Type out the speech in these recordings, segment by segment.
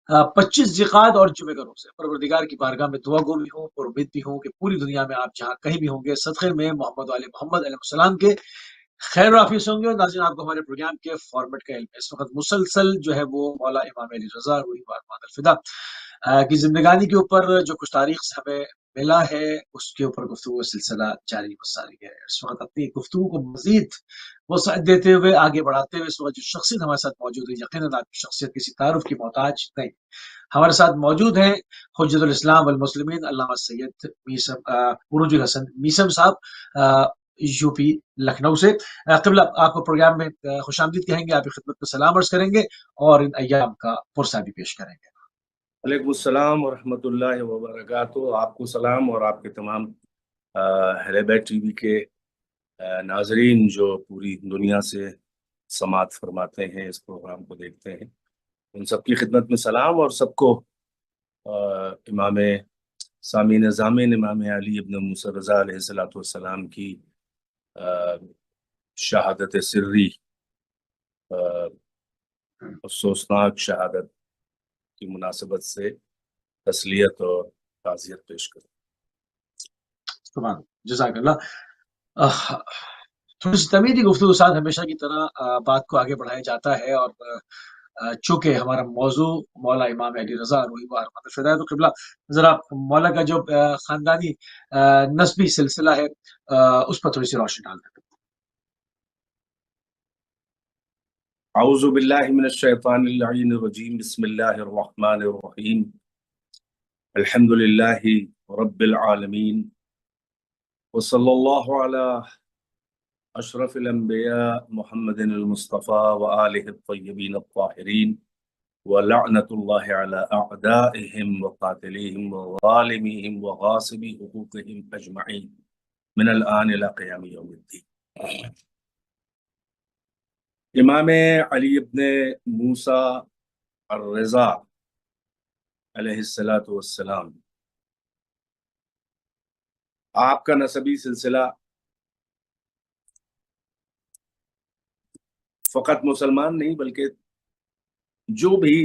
25 ذیقعد اور جمعے کا روزہ۔ پروردگار کی بارگاہ میں دعا گو بھی ہوں اور امید بھی ہوں کہ پوری دنیا میں آپ جہاں کہیں بھی ہوں گے صدقے میں محمد علیہ محمد علیہ السلام کے خیر وافیس ہوں گے۔ اور ناظرین، آپ کو ہمارے پروگرام کے فارمیٹ کا علم ہے۔ اس وقت مسلسل جو ہے وہ مولا امام علی رضا روحی وارحمۃ الفدا کی زندگانی کے اوپر جو کچھ تاریخ سے ہمیں ملا ہے اس کے اوپر گفتگو کا سلسلہ جاری و ساری ہے۔ اس وقت اپنی گفتگو کو مزید وسعت دیتے ہوئے آگے بڑھاتے ہوئے اس وقت جو شخصیت ہمارے ساتھ موجود ہے، یقیناً آپ کی شخصیت کسی تعارف کی محتاج نہیں، ہمارے ساتھ موجود ہیں حجت الاسلام والمسلمین علامہ سید میسم عروج الحسن میسم صاحب، یو پی لکھنؤ سے۔ قبلہ آپ کو پروگرام میں خوش آمدید کہیں گے، آپ کی خدمت میں سلام عرض کریں گے اور ان ایام کا پرسہ بھی پیش کریں گے۔ وعلیکم السلام ورحمۃ اللہ وبرکاتہ۔ آپ کو سلام اور آپ کے تمام اہل بیت ٹی وی کے ناظرین جو پوری دنیا سے سماعت فرماتے ہیں، اس پروگرام کو دیکھتے ہیں، ان سب کی خدمت میں سلام، اور سب کو امام سامعین ضامن امام علی ابن موسیٰ رضا علیہ السلام کی شہادت سری، افسوسناک شہادت کی مناسبت سے تسلیت اور تعزیت پیش کروں۔ جزاک اللہ۔ تھوڑی سی تمیدی گفتگو ساتھ ہمیشہ کی طرح بات کو آگے بڑھایا جاتا ہے، اور چونکہ ہمارا موضوع مولا امام علی رضا روحی وارحمۃ الفدا ہے، تو قبلہ ذرا مولا کا جو خاندانی نسبی سلسلہ ہے اس پر تھوڑی سی روشنی ڈال دیں۔ اعوذ باللہ من الشیطان اللعین الرجیم، بسم اللہ الرحمن الرحیم، الحمد للہ رب العالمین، وصلی اللہ علی اشرف الانبیاء محمد المصطفیٰ وآلہ الطیبین الطاہرین، ولعنۃ اللہ علی اعدائہم وقاتلیہم وظالمیہم وغاصبی حقوقہم اجمعین من الآن الی قیام یوم الدین۔ امام علی ابن موسیٰ الرضا علیہ السلام، آپ کا نسبی سلسلہ فقط مسلمان نہیں بلکہ جو بھی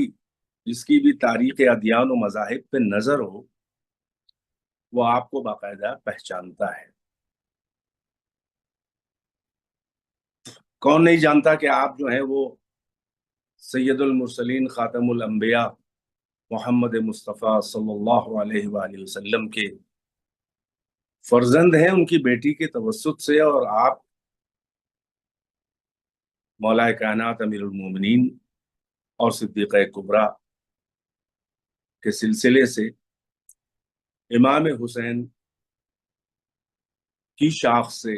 جس کی بھی تاریخ ادیان و مذاہب پہ نظر ہو وہ آپ کو باقاعدہ پہچانتا ہے۔ کون نہیں جانتا کہ آپ جو ہیں وہ سید المرسلین خاتم الانبیاء محمد مصطفیٰ صلی اللہ علیہ وآلہ وسلم کے فرزند ہیں، ان کی بیٹی کے توسط سے، اور آپ مولا کائنات امیر المومنین اور صدیقہ کبریٰ کے سلسلے سے امام حسین کی شاخ سے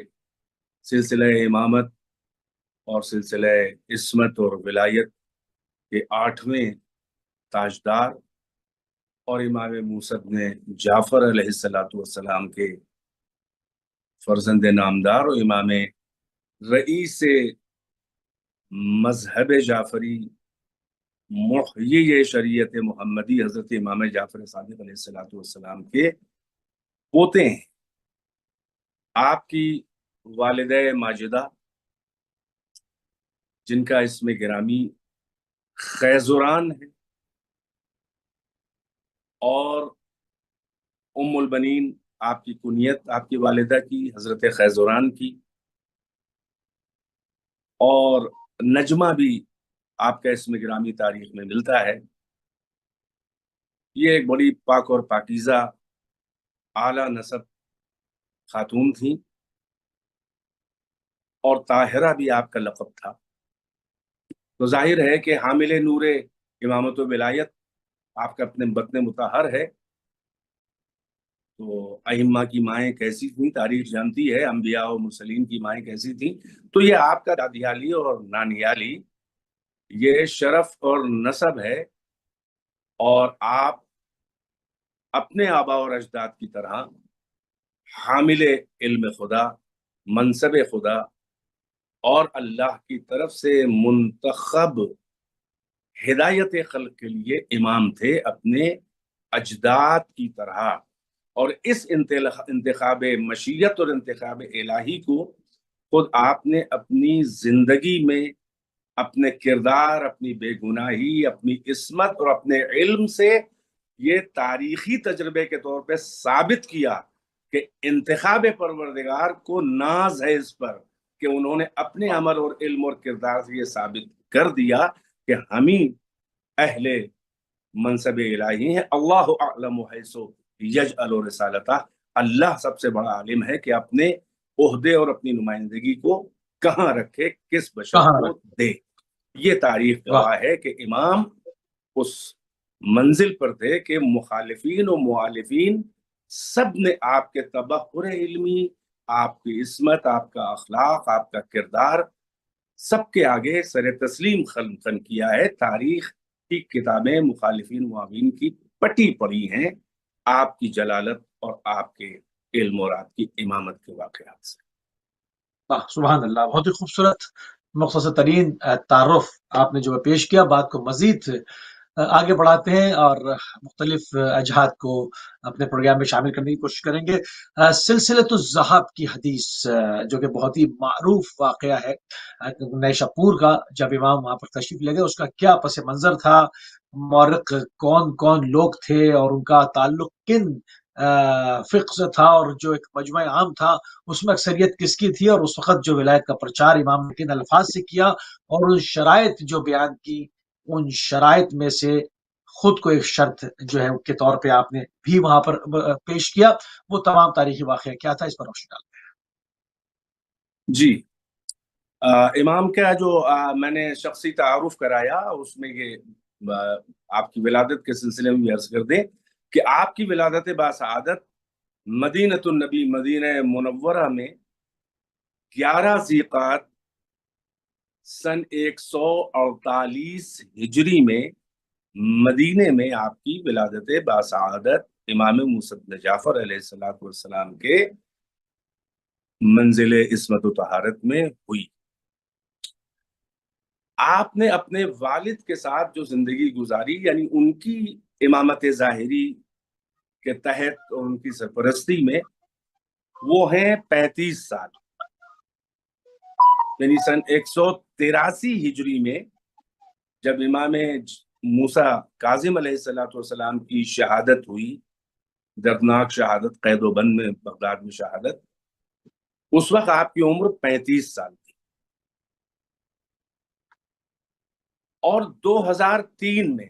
سلسلہ امامت اور سلسلہ عصمت اور ولایت کے 8ویں تاجدار اور امام موسیٰ بن جعفر علیہ السلام کے فرزند نامدار اور امام رئیس مذہب جعفری محیی شریعت محمدی حضرت امام جعفر صادق علیہ السلام کے پوتے ہیں۔ آپ کی والدہ ماجدہ جن کا اسم گرامی خیزران ہے، اور ام البنین آپ کی کنیت آپ کی والدہ کی حضرت خیزران کی، اور نجمہ بھی آپ کا اسم گرامی تاریخ میں ملتا ہے۔ یہ ایک بڑی پاک اور پاکیزہ اعلیٰ نسب خاتون تھیں، اور طاہرہ بھی آپ کا لقب تھا۔ تو ظاہر ہے کہ حامل نور امامت و ولایت آپ کا اپنے بطن مطہر ہے۔ تو ائمہ کی مائیں کیسی تھیں تاریخ جانتی ہے، انبیاء و مرسلین کی مائیں کیسی تھیں۔ تو یہ آپ کا دادیالی اور نانیالی یہ شرف اور نسب ہے، اور آپ اپنے آبا اور اجداد کی طرح حامل علم خدا، منصب خدا اور اللہ کی طرف سے منتخب ہدایت خلق کے لیے امام تھے اپنے اجداد کی طرح۔ اور اس انتخاب مشیت اور انتخاب الہی کو خود آپ نے اپنی زندگی میں اپنے کردار، اپنی بے گناہی، اپنی عصمت اور اپنے علم سے یہ تاریخی تجربے کے طور پہ ثابت کیا کہ انتخاب پروردگار کو ناز ہے اس پر کہ انہوں نے اپنے عمل اور علم اور کردار سے یہ ثابت کر دیا کہ ہم ہی اہل منصب الہی ہیں۔ اللہ اعلم حیث یجعل رسالتہ، اللہ سب سے بڑا عالم ہے کہ اپنے عہدے اور اپنی نمائندگی کو کہاں رکھے، کس بشر کہاں کو رکھ دے۔ یہ تاریخ واہ گواہ ہے کہ امام اس منزل پر تھے کہ مخالفین و معالفین سب نے آپ کے تبحر علمی، آپ کی عصمت، آپ کا اخلاق، آپ کا کردار سب کے آگے سر تسلیم خن کیا ہے۔ تاریخ کی کتابیں مخالفین معاوین کی پٹی پڑی ہیں آپ کی جلالت اور آپ کے علم اور آپ کی امامت کے واقعات سے۔ سبحان اللہ، بہت ہی خوبصورت مختصر ترین تعارف آپ نے جو پیش کیا۔ بات کو مزید آگے بڑھاتے ہیں اور مختلف اجہاد کو اپنے پروگرام میں شامل کرنے کی کوشش کریں گے۔ سلسلۃ الذھب کی حدیث جو کہ بہت ہی معروف واقعہ ہے نیشاپور کا، جب امام وہاں پر تشریف لے گئے، اس کا کیا پس منظر تھا، مورخ کون کون لوگ تھے اور ان کا تعلق کن فقہ سے تھا، اور جو ایک مجمع عام تھا اس میں اکثریت کس کی تھی، اور اس وقت جو ولایت کا پرچار امام نے کن الفاظ سے کیا، اور ان شرائط جو بیان کی، ان شرائط میں سے خود کو ایک شرط جو ہے کے طور پہ آپ نے بھی وہاں پر پیش کیا، وہ تمام تاریخی واقعہ کیا تھا، اس پر روشنی ڈالیں۔ جی، امام کا جو میں نے شخصی تعارف کرایا اس میں یہ آپ کی ولادت کے سلسلے میں بھی عرض کر دیں کہ آپ کی ولادت باسعادت مدینۃ النبی، مدینہ منورہ میں 11 ذیقعد سن 148 ہجری میں مدینے میں آپ کی ولادت باسعادت امام موسی بن جعفر علیہ السلام کے منزل عصمت و طہارت میں ہوئی۔ آپ نے اپنے والد کے ساتھ جو زندگی گزاری، یعنی ان کی امامت ظاہری کے تحت اور ان کی سرپرستی میں، وہ ہیں 35 سال، یعنی سن 183 ہجری میں جب امام موسیٰ کاظم علیہ السلام کی شہادت ہوئی، دردناک شہادت، قید و بند میں بغداد میں شہادت، اس وقت آپ کی عمر 35 سال تھی۔ اور 2003 میں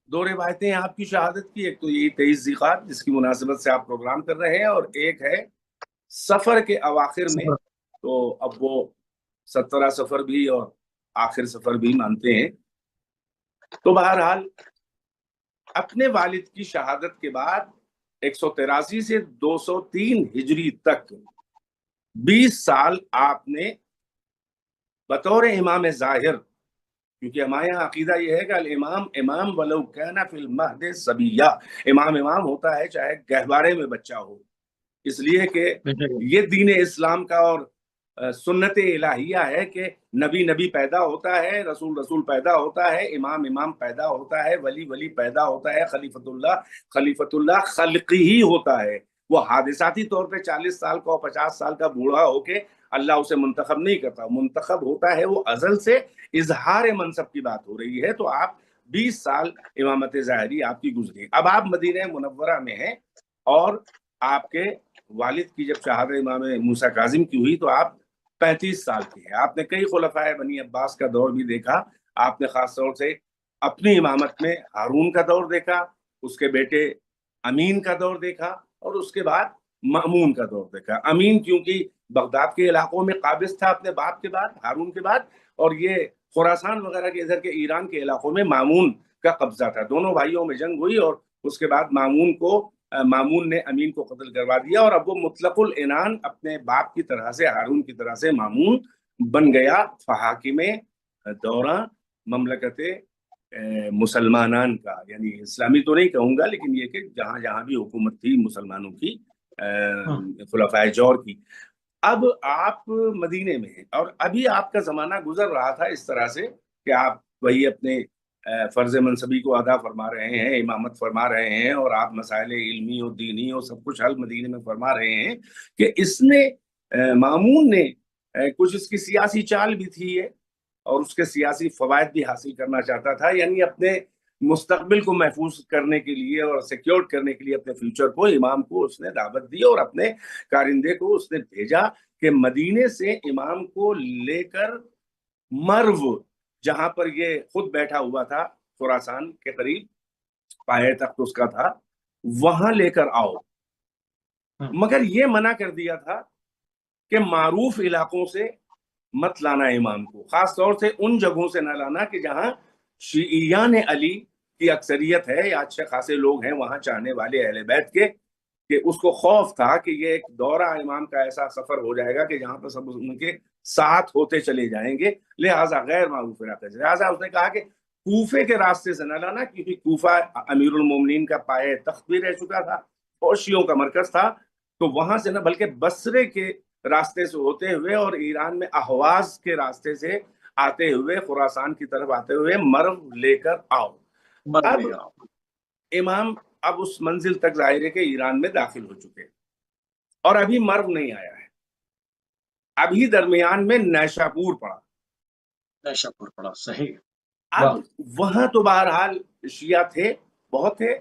دو روایتیں آپ کی شہادت کی، ایک تو یہی 23 ذیقعد جس کی مناسبت سے آپ پروگرام کر رہے ہیں، اور ایک ہے سفر کے اواخر میں، تو اب وہ 17 سفر بھی اور آخر سفر بھی مانتے ہیں۔ تو بہرحال اپنے والد کی شہادت کے بعد 183 سے 203 ہجری تک 20 سال آپ نے بطور امام ظاہر، کیونکہ ہمارے یہاں عقیدہ یہ ہے کہ الامام امام ولو کان فی المہد صبیہ، امام ہوتا ہے چاہے گہوارے میں بچہ ہو، اس لیے کہ یہ دین اسلام کا اور سنت الہیہ ہے کہ نبی پیدا ہوتا ہے، رسول پیدا ہوتا ہے، امام پیدا ہوتا ہے، ولی پیدا ہوتا ہے، خلیفۃ اللہ خلقی ہی ہوتا ہے۔ وہ حادثاتی طور پہ 40 سال کا اور 50 سال کا بوڑھا ہو کے اللہ اسے منتخب نہیں کرتا، منتخب ہوتا ہے وہ ازل سے۔ اظہار منصب کی بات ہو رہی ہے، تو آپ 20 سال امامت ظاہری آپ کی گزری۔ اب آپ مدینہ منورہ میں ہیں، اور آپ کے والد کی جب شہادت امام موسیٰ کاظم کی ہوئی تو آپ 35 سال کے ہیں۔ آپ نے کئی خلفائے بنی عباس کا دور بھی دیکھا، آپ نے خاص طور سے اپنی امامت میں ہارون کا دور دیکھا، اس کے بیٹے امین کا دور دیکھا، اور اس کے بعد مأمون کا دور دیکھا۔ امین کیونکہ بغداد کے علاقوں میں قابض تھا اپنے باپ کے بعد، ہارون کے بعد، اور یہ خراسان وغیرہ کے ادھر کے ایران کے علاقوں میں مامون کا قبضہ تھا۔ دونوں بھائیوں میں جنگ ہوئی اور اس کے بعد مامون نے امین کو قتل کروا دیا، اور اب وہ مطلق العنان اپنے باپ کی طرح سے، ہارون کی طرح سے مامون بن گیا فحاکم دورہ مملکت مسلمانان کا، یعنی اسلامی تو نہیں کہوں گا لیکن یہ کہ جہاں جہاں بھی حکومت تھی مسلمانوں کی، خلفائے جور کی۔ اب آپ مدینے میں ہیں، اور ابھی آپ کا زمانہ گزر رہا تھا اس طرح سے کہ آپ وہی اپنے فرض منصبی کو ادا فرما رہے ہیں، امامت فرما رہے ہیں، اور آپ مسائل علمی اور دینی اور سب کچھ حل مدینے میں فرما رہے ہیں، کہ اس نے مامون نے کچھ اس کی سیاسی چال بھی تھی یہ، اور اس کے سیاسی فوائد بھی حاصل کرنا چاہتا تھا، یعنی اپنے مستقبل کو محفوظ کرنے کے لیے اور سیکیور کرنے کے لیے اپنے فیوچر کو، امام کو اس نے دعوت دی اور اپنے کارندے کو اس نے بھیجا کہ مدینے سے امام کو لے کر مرو، جہاں پر یہ خود بیٹھا ہوا تھا خراسان کے قریب، پائے تخت اس کا تھا، وہاں لے کر آؤ۔ مگر یہ منع کر دیا تھا کہ معروف علاقوں سے مت لانا امام کو، خاص طور سے ان جگہوں سے نہ لانا کہ جہاں شیعیان علی کی اکثریت ہے یا اچھے خاصے لوگ ہیں وہاں چاہنے والے اہل بیت کے، کہ اس کو خوف تھا کہ یہ ایک دورہ امام کا ایسا سفر ہو جائے گا کہ جہاں پر سب ان کے ساتھ ہوتے چلے جائیں گے، لہٰذا غیر معروف علاقے سے، لہٰذا اس نے کہا کہ کوفے کے راستے سے نہ لانا، کیونکہ کوفہ امیر المومنین کا پائے تخت بھی رہ چکا تھا اور شیعوں کا مرکز تھا، تو وہاں سے نہ بلکہ بصرے کے راستے سے ہوتے ہوئے اور ایران میں اہواز کے راستے سے آتے ہوئے، خراسان کی طرف آتے ہوئے مرو لے کر آؤ۔ اب امام اب اس منزل تک ظاہر ہے کہ ایران میں داخل ہو چکے اور ابھی مرو نہیں آیا ہے، ابھی درمیان میں نیشاپور پڑا، صحیح۔ اب وہاں تو بہرحال شیعہ تھے، بہت تھے،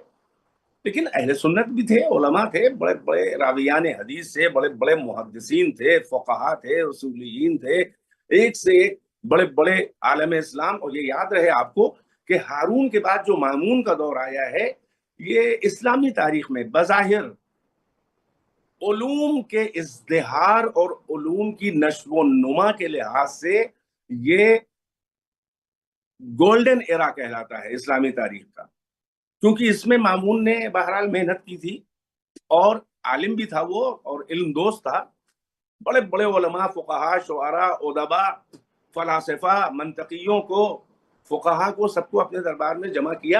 لیکن اہل سنت بھی تھے، علماء تھے، بڑے بڑے راویان حدیث تھے، بڑے بڑے محدثین تھے، فقہاء تھے، اصولیین تھے، ایک سے ایک بڑے بڑے عالم اسلام۔ اور یہ یاد رہے آپ کو کہ ہارون کے بعد جو مامون کا دور آیا ہے، یہ اسلامی تاریخ میں بظاہر علوم کے ازدہار اور علوم کی نشو و نما کے لحاظ سے یہ گولڈن ایرا کہلاتا ہے اسلامی تاریخ کا، کیونکہ اس میں مامون نے بہرحال محنت کی تھی اور عالم بھی تھا وہ اور علم دوست تھا، بڑے بڑے علماء، فقہاء، شعراء، ادباء، فلاسفہ، منطقیوں کو، فقہاء کو، سب کو اپنے دربار میں جمع کیا،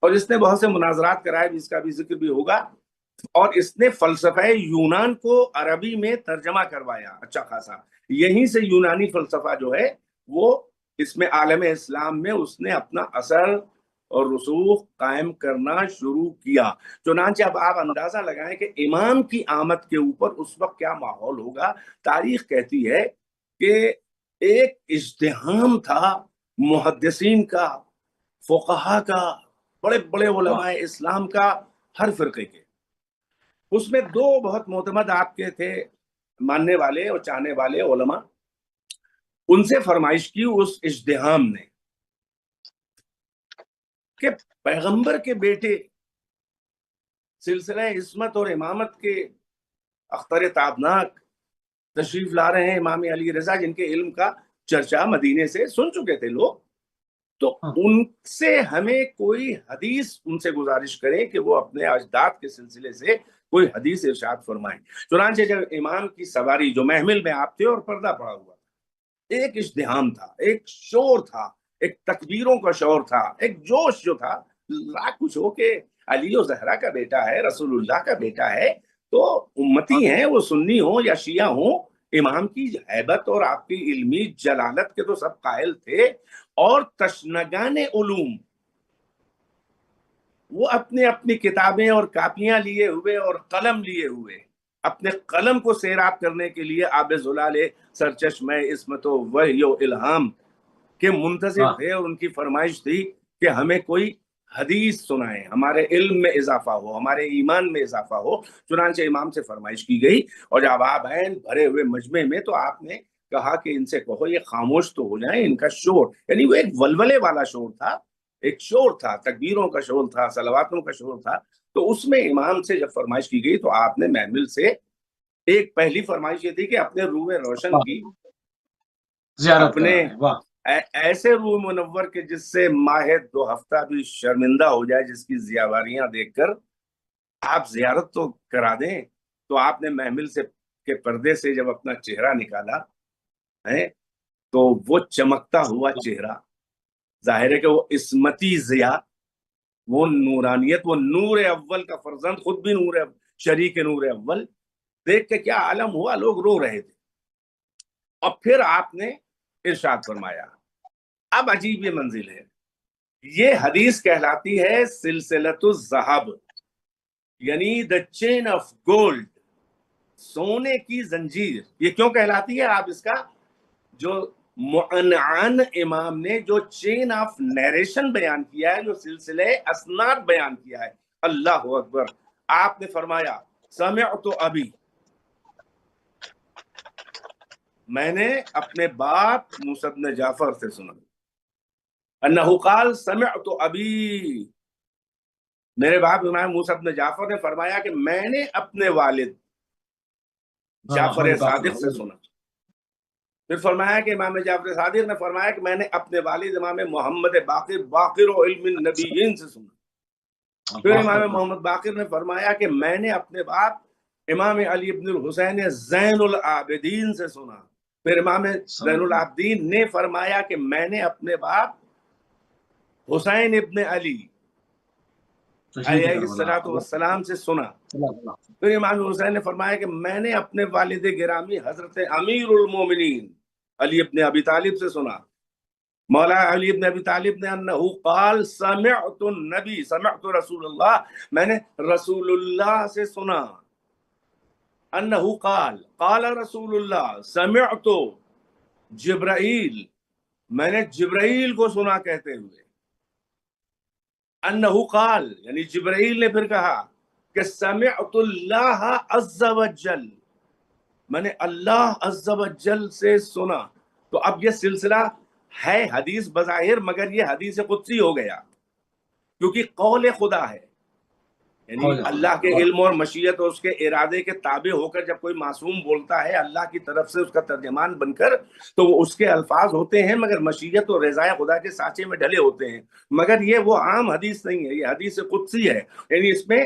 اور اس نے بہت سے مناظرات کرائے، جس کا بھی ذکر بھی ہوگا، اور اس نے فلسفہ یونان کو عربی میں ترجمہ کروایا اچھا خاصا، یہیں سے یونانی فلسفہ جو ہے وہ اس میں عالم اسلام میں اس نے اپنا اثر اور رسوخ قائم کرنا شروع کیا۔ چنانچہ اب آپ اندازہ لگائیں کہ امام کی آمد کے اوپر اس وقت کیا ماحول ہوگا۔ تاریخ کہتی ہے کہ ایک ازدحام تھا محدثین کا، فقہاء کا، بڑے بڑے علماء اسلام کا، ہر فرقے کے۔ اس میں دو بہت معتمد آپ کے تھے ماننے والے اور چاہنے والے علماء، ان سے فرمائش کی اس ازدحام نے کہ پیغمبر کے بیٹے سلسلہ عصمت اور امامت کے اختر تابناک تشریف لا رہے ہیں، امام علی رضا، جن کے علم کا چرچا مدینے سے سن چکے تھے لوگ، تو ان سے ہمیں کوئی حدیث ان سے گزارش کریں کہ وہ اپنے اجداد کے سلسلے سے کوئی حدیث ارشاد فرمائیں۔ چنانچہ جب امام کی سواری جو محمل میں آپ تھے اور پردہ پڑا ہوا تھا، ایک ازدحام تھا، ایک شور تھا، ایک تکبیروں کا شور تھا، ایک جوش جو تھا، لاکھ کچھ ہو کہ علی و زہرا کا بیٹا ہے، رسول اللہ کا بیٹا ہے، تو امتی ہیں، وہ سنی ہوں یا شیعہ ہوں، امام کی ہیبت اور آپ کی علمی جلالت کے تو سب قائل تھے، اور تشنگان علوم وہ اپنے اپنی کتابیں اور کاپیاں لیے ہوئے اور قلم لیے ہوئے اپنے قلم کو سیراب کرنے کے لیے آب زلال سرچشمہ عصمت و وحی و الہام کے منتظر تھے، اور ان کی فرمائش تھی کہ ہمیں کوئی حدیث سنائیں، ہمارے علم میں اضافہ ہو، ہمارے ایمان میں اضافہ ہو۔ چنانچہ امام سے فرمائش کی گئی، اور جب آپ آئے بھرے ہوئے مجمع میں تو آپ نے کہا کہ ان سے کہو یہ خاموش تو ہو جائیں، ان کا شور، یعنی وہ ایک ولولے والا شور تھا، ایک شور تھا، تکبیروں کا شور تھا، صلواتوں کا شور تھا۔ تو اس میں امام سے جب فرمائش کی گئی تو آپ نے محمل سے ایک پہلی فرمائش یہ تھی کہ اپنے روح روشن کی اپنے ایسے روح منور کے جس سے ماہ 2 ہفتہ بھی شرمندہ ہو جائے، جس کی ضیاواریاں دیکھ کر آپ زیارت تو کرا دیں۔ تو آپ نے محمل سے کے پردے سے جب اپنا چہرہ نکالا ہے تو وہ چمکتا ہوا چہرہ، ظاہر ہے کہ وہ عصمتی ضیاء، وہ نورانیت، وہ نور اول کا فرزند، خود بھی نور شریک نور اول، دیکھ کے کیا عالم ہوا، لوگ رو رہے تھے۔ اور پھر آپ نے ارشاد فرمایا، اب عجیب یہ منزل ہے، یہ حدیث کہلاتی ہے سلسلۃ الذہب، یعنی the chain of gold، سونے کی زنجیر۔ یہ کیوں کہلاتی ہے، آپ اس کا جو معنعن امام نے جو چین آف نیریشن بیان کیا ہے، جو سلسلہ اسناد بیان کیا ہے، اللہ اکبر، آپ نے فرمایا سمعت ابی، میں نے اپنے باپ موسیٰ بن جعفر سے سنا، انہو قال سمعت ابی، میرے باپ امام موسیٰ بن جعفر نے فرمایا کہ میں نے اپنے والد جعفر صادق سے سنا۔ پھر فرمایا کہ امام جعفر صادق نے فرمایا کہ میں نے اپنے والد امام محمد باقر، باقر و علم النبیین سے سنا۔ پھر امام محمد باقر نے فرمایا کہ میں نے اپنے باپ امام علی ابن الحسین زین العابدین سے سنا۔ پھر امام زین العابدین نے فرمایا کہ میں نے اپنے باپ حسین ابن علی علیہ الصلوۃ والسلام سے سنا۔ پھر امام حسین نے فرمایا کہ میں نے اپنے والد گرامی حضرت امیر المومنین علی ابن ابی طالب سے سنا۔ مولا علی ابن ابی طالب نے انہو قال سمعت النبی، سمعت رسول اللہ، میں نے رسول اللہ سے سنا۔ انہو قال، قال رسول اللہ، سمعت جبرائیل، میں نے جبرائیل کو سنا کہتے ہوئے۔ انہو قال، یعنی جبرائیل نے پھر کہا کہ سمعت اللہ عز وجل، میں نے اللہ عز وجل سے سنا۔ تو اب یہ سلسلہ ہے حدیث بظاہر، مگر یہ حدیث قدسی ہو گیا، کیونکہ قول خدا ہے، یعنی اللہ کے علم اور مشیت اور اس کے ارادے کے تابع ہو کر جب کوئی معصوم بولتا ہے اللہ کی طرف سے اس کا ترجمان بن کر، تو وہ اس کے الفاظ ہوتے ہیں مگر مشیت اور رضا خدا کے سانچے میں ڈھلے ہوتے ہیں۔ مگر یہ وہ عام حدیث نہیں ہے، یہ حدیث قدسی ہے، یعنی اس میں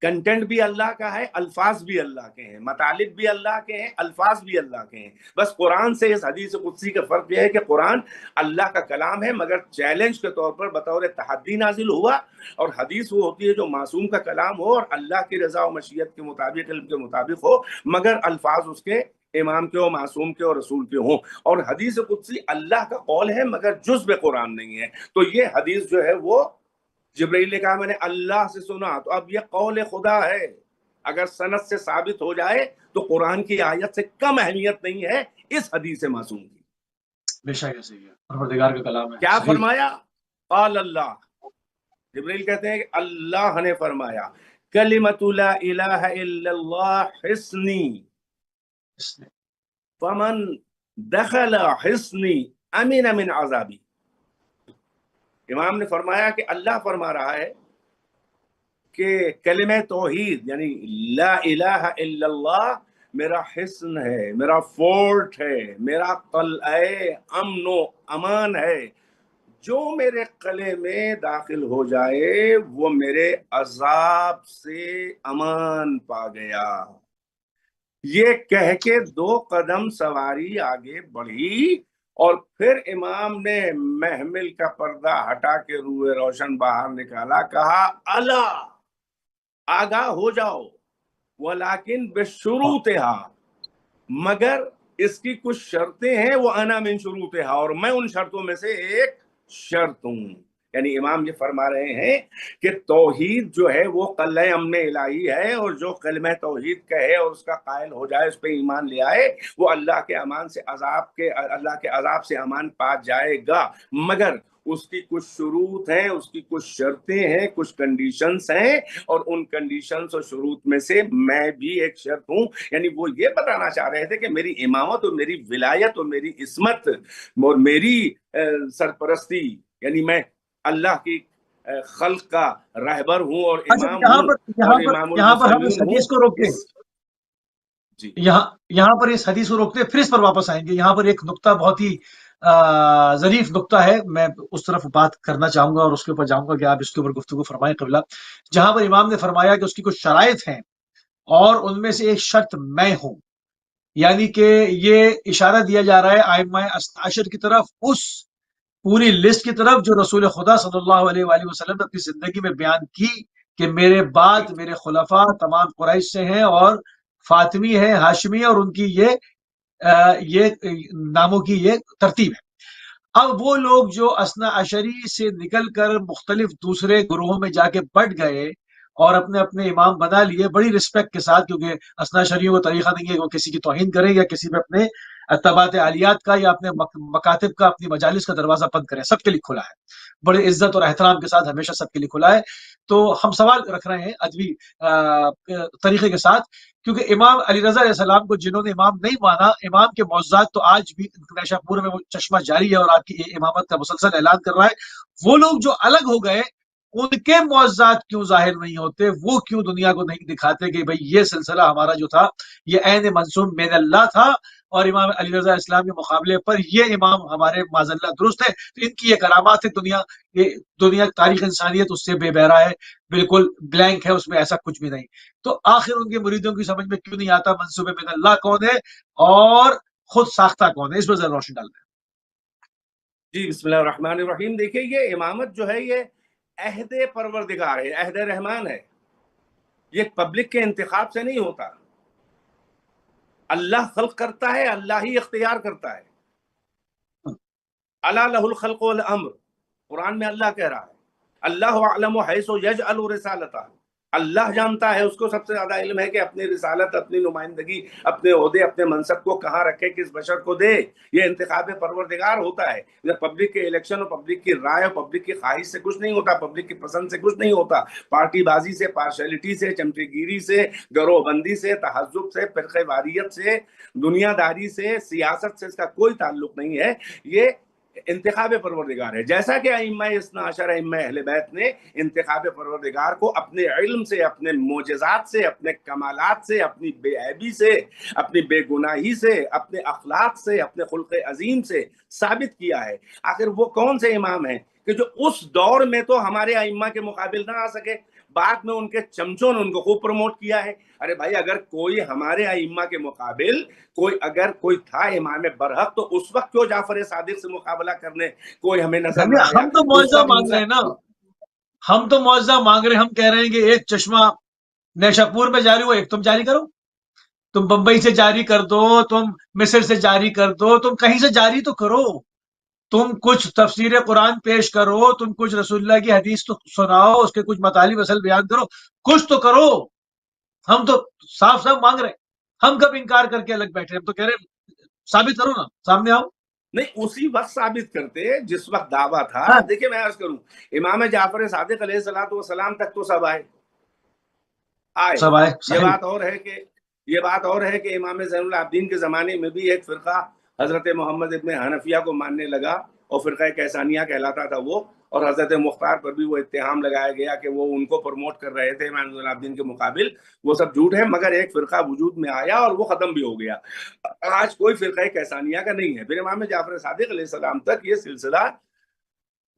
کنٹینٹ بھی اللہ کا ہے، الفاظ بھی اللہ کے ہیں، مطالب بھی اللہ کے ہیں، الفاظ بھی اللہ کے ہیں۔ بس قرآن سے اس حدیث قدسی کا فرق یہ ہے کہ قرآن اللہ کا کلام ہے مگر چیلنج کے طور پر بطور تحدی نازل ہوا، اور حدیث وہ ہوتی ہے جو معصوم کا کلام ہو اور اللہ کی رضا و مشیت کے مطابق، علم کے مطابق ہو، مگر الفاظ اس کے امام کے اور معصوم کے اور رسول کے ہوں۔ اور حدیث قدسی اللہ کا قول ہے مگر جزء قرآن نہیں ہے۔ تو یہ حدیث جو ہے وہ جبرائیل نے کہا میں نے اللہ سے سنا، تو اب یہ قول خدا ہے، اگر سند سے ثابت ہو جائے تو قرآن کی آیت سے کم اہمیت نہیں ہے اس حدیث معصوم کی۔ بے شک ایسے ہی ہے، پروردگار کا کلام ہے۔ کیا فرمایا؟ قال اللہ، جبرائیل کہتے ہیں کہ اللہ نے فرمایا کلمۃ لا الہ الا اللہ حصنی فمن دخل حصنی امن من عذابی۔ امام نے فرمایا کہ اللہ فرما رہا ہے کہ کلمہ توحید یعنی لا الہ الا اللہ میرا حصن ہے، میرا فورٹ ہے، میرا قلعہ امن و امان ہے، جو میرے قلعے میں داخل ہو جائے وہ میرے عذاب سے امان پا گیا۔ یہ کہہ کے 2 قدم سواری آگے بڑھی اور پھر امام نے محمل کا پردہ ہٹا کے روح روشن باہر نکالا، کہا الا، آگاہ ہو جاؤ، ولیکن بشروطہا، مگر اس کی کچھ شرطیں ہیں، وہ انا من شروطہا، اور میں ان شرطوں میں سے ایک شرط ہوں۔ یعنی امام یہ فرما رہے ہیں کہ توحید جو ہے وہ قلعہ امن الہی ہے، اور جو کلمہ توحید کہے اور اس کا قائل ہو جائے، اس پہ ایمان لے آئے، وہ اللہ کے عذاب سے امان پا جائے گا، مگر اس کی کچھ شروط ہیں، اس کی کچھ شرطیں ہیں، کچھ کنڈیشنز ہیں، اور ان کنڈیشنز اور شروط میں سے میں بھی ایک شرط ہوں۔ یعنی وہ یہ بتانا چاہ رہے تھے کہ میری امامت اور میری ولایت اور میری عصمت اور میری سرپرستی، یعنی میں اللہ کی خلق کا رہبر ہوں اور امام ہوں، یہاں پر ہم اس حدیث کو روکتے جی، یہاں پر اس حدیث کو روکتے، پھر اس پر واپس آئیں گے۔ یہاں پر ایک نقطہ بہت ہی ظریف نقطہ ہے، میں اس طرف بات کرنا چاہوں گا اور اس کے اوپر جاؤں گا کہ آپ اس کے اوپر گفتگو فرمائیں قبلہ۔ جہاں پر امام نے فرمایا کہ اس کی کچھ شرائط ہیں اور ان میں سے ایک شرط میں ہوں، یعنی کہ یہ اشارہ دیا جا رہا ہے ائمہ عشر کی طرف، اس پوری لسٹ کی طرف جو رسول خدا صلی اللہ علیہ وآلہ وسلم نے اپنی زندگی میں بیان کی کہ میرے بعد میرے خلفاء تمام قریش سے ہیں اور فاطمی ہیں، ہاشمی، اور ان کی یہ ناموں کی یہ ترتیب ہے۔ اب وہ لوگ جو اثنا عشری سے نکل کر مختلف دوسرے گروہوں میں جا کے بٹ گئے اور اپنے اپنے امام بنا لیے بڑی رسپیکٹ کے ساتھ، کیونکہ اثنا عشریوں کا طریقہ نہیں ہے کہ وہ کسی کی توہین کریں یا کسی پہ اپنے اتباعت عالیات کا یا اپنے مکاتب کا، اپنی مجالس کا دروازہ بند کریں، سب کے لیے کھلا ہے، بڑے عزت اور احترام کے ساتھ ہمیشہ سب کے لیے کھلا ہے۔ تو ہم سوال رکھ رہے ہیں ادبی طریقے کے ساتھ، کیونکہ امام علی رضا علیہ السلام کو جنہوں نے امام نہیں مانا، امام کے معجزات تو آج بھی نیشا پور میں وہ چشمہ جاری ہے اور آپ کی امامت کا مسلسل اعلان کر رہا ہے۔ وہ لوگ جو الگ ہو گئے، ان کے معجزات کیوں ظاہر نہیں ہوتے؟ وہ کیوں دنیا کو نہیں دکھاتے کہ بھئی یہ سلسلہ ہمارا جو تھا یہ عین منصوب من اللہ تھا، اور امام علی رضا اسلام کے مقابلے پر یہ امام ہمارے معاذ اللہ درست ہے؟ تو ان کی یہ کرامات ہے، دنیا تاریخ انسانیت اس سے بے بہرا ہے، بالکل بلینک ہے، اس میں ایسا کچھ بھی نہیں۔ تو آخر ان کے مریدوں کی سمجھ میں کیوں نہیں آتا منصوب من اللہ کون ہے اور خود ساختہ کون ہے؟ اس پر ذرا روشنی ڈالتے ہیں۔ جی بسم اللہ الرحمن الرحیم۔ دیکھیے یہ امامت جو ہے یہ عہد پروردگار ہے، عہد رحمان ہے، یہ پبلک کے انتخاب سے نہیں ہوتا۔ اللہ خلق کرتا ہے، اللہ ہی اختیار کرتا ہے۔ الا لہ الخلق والامر، قرآن میں اللہ کہہ رہا ہے اللہ اعلم حیث یجعل رسالتہ، اللہ جانتا ہے، اس کو سب سے زیادہ علم ہے کہ اپنی رسالت، اپنی نمائندگی، اپنے عہدے، اپنے منصب کو کہاں رکھے، کس بشر کو دے۔ یہ انتخاب پروردگار ہوتا ہے۔ پبلک کے الیکشن اور پبلک کی رائے اور پبلک کی خواہش سے کچھ نہیں ہوتا، پبلک کی پسند سے کچھ نہیں ہوتا، پارٹی بازی سے، پارشلٹی سے، چمٹے گیری سے، گروہ بندی سے، تحزب سے، فرقہ واریت سے، دنیا داری سے، سیاست سے اس کا کوئی تعلق نہیں ہے۔ یہ انتخاب پروردگار ہے۔ جیسا کہ ائمہ اثنا عشر، ائمہ اہل بیت نے انتخاب پروردگار کو اپنے علم سے، اپنے معجزات سے، اپنے کمالات سے، اپنی بے عیبی سے، اپنی بے گناہی سے، اپنے اخلاق سے، اپنے خلق عظیم سے ثابت کیا ہے۔ آخر وہ کون سے امام ہیں کہ جو اس دور میں تو ہمارے ائمہ کے مقابل نہ آ سکے، بعد میں ان کے چمچوں نے ان کو خوب پروموٹ کیا ہے۔ ارے بھائی، اگر کوئی ہمارے ائمہ کے مقابل اگر کوئی تھا امام برحق، تو اس وقت کیوں جعفر صادق سے مقابلہ کرنے کوئی ہمیں نظر نہ آیا؟ ہم تو معجزہ مانگ رہے ہیں نا، ہم تو معجزہ مانگ رہے ہیں۔ ہم کہہ رہے ہیں کہ ایک چشمہ نیشا پور میں جاری ہو، ایک تم جاری کرو، تم بمبئی سے جاری کر دو، تم مصر سے جاری کر دو، تم کہیں سے جاری تو کرو، تم کچھ تفسیر قرآن پیش کرو، تم کچھ رسول اللہ کی حدیث تو سناؤ، اس کے کچھ مطالب اصل بیان کرو، کچھ تو کرو۔ ہم تو صاف صاف مانگ رہے ہیں، ہم کب انکار کر کے الگ بیٹھے؟ ہم تو کہہ رہے ہیں ثابت کرو نا، سامنے آؤ۔ نہیں، اسی وقت ثابت کرتے جس وقت دعویٰ تھا۔ ہاں، دیکھیں میں عرض کروں، امام جعفر صادق علیہ السلام تک تو سب آئے۔ سب آئے، یہ صحیح۔ بات اور ہے کہ امام زین العابدین کے زمانے میں بھی ایک فرقہ حضرت محمد ابن حنفیہ کو ماننے لگا، اور فرقہ کیسانیہ کہلاتا تھا وہ، اور حضرت مختار پر بھی وہ اتہام لگایا گیا کہ وہ ان کو پروموٹ کر رہے تھے امام زین العابدین کے مقابل۔ وہ سب جھوٹ ہے، مگر ایک فرقہ وجود میں آیا اور وہ ختم بھی ہو گیا۔ آج کوئی فرقہ کیسانیہ کا نہیں ہے۔ پھر امام جعفر صادق علیہ السلام تک یہ سلسلہ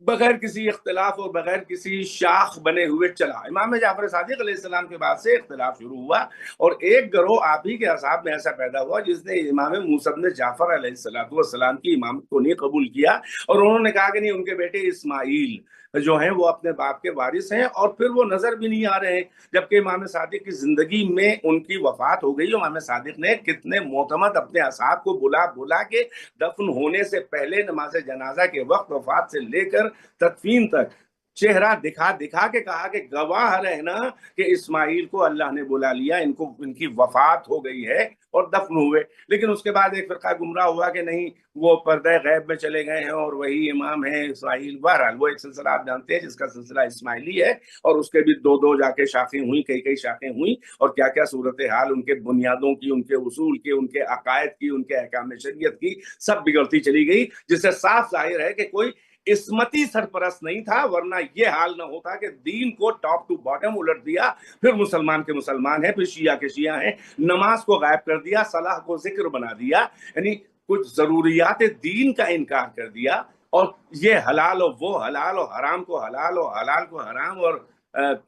بغیر کسی اختلاف اور بغیر کسی شاخ بنے ہوئے چلا۔ امام جعفر صادق علیہ السلام کے بعد سے اختلاف شروع ہوا، اور ایک گروہ آپ ہی کے اصحاب میں ایسا پیدا ہوا جس نے امام موسیٰ بن جعفر علیہ السلام کی امامت کو نہیں قبول کیا، اور انہوں نے کہا کہ نہیں، ان کے بیٹے اسماعیل جو ہیں وہ اپنے باپ کے وارث ہیں، اور پھر وہ نظر بھی نہیں آ رہے ہیں۔ جبکہ امام صادق کی زندگی میں ان کی وفات ہو گئی۔ امام صادق نے کتنے معتمد اپنے اصحاب کو بلا کے دفن ہونے سے پہلے نماز جنازہ کے وقت وفات سے لے کر تدفین تک چہرہ دکھا کے کہا کہ گواہ رہنا کہ اسماعیل کو اللہ نے بلا لیا، ان کی وفات ہو گئی ہے، اور دفن ہوئے۔ لیکن اس کے بعد ایک فرقہ گمراہ ہوا کہ نہیں، وہ پردہ غیب میں چلے گئے ہیں اور وہی امام ہے اسماعیل۔ بہرحال وہ ایک سلسلہ آپ جانتے ہیں جس کا سلسلہ اسماعیلی ہے، اور اس کے بھی دو جا کے شاخیں ہوئیں، کئی شاخیں ہوئیں، اور کیا کیا صورتحال ان کے بنیادوں کی، ان کے اصول کی، ان کے عقائد کی، ان کے احکام شریعت کی سب بگڑتی چلی گئی، جس سے صاف ظاہر ہے کہ کوئی عصمتی سرپرست نہیں تھا، ورنہ یہ حال نہ ہوتا کہ دین کو ٹاپ ٹو باٹم الٹ دیا۔ پھر مسلمان کے مسلمان ہیں، پھر شیعہ کے شیعہ ہیں، نماز کو غائب کر دیا، صلاح کو ذکر بنا دیا، یعنی کچھ ضروریات دین کا انکار کر دیا، اور یہ حلال اور وہ حلال، اور حرام کو حلال اور حلال کو حرام، اور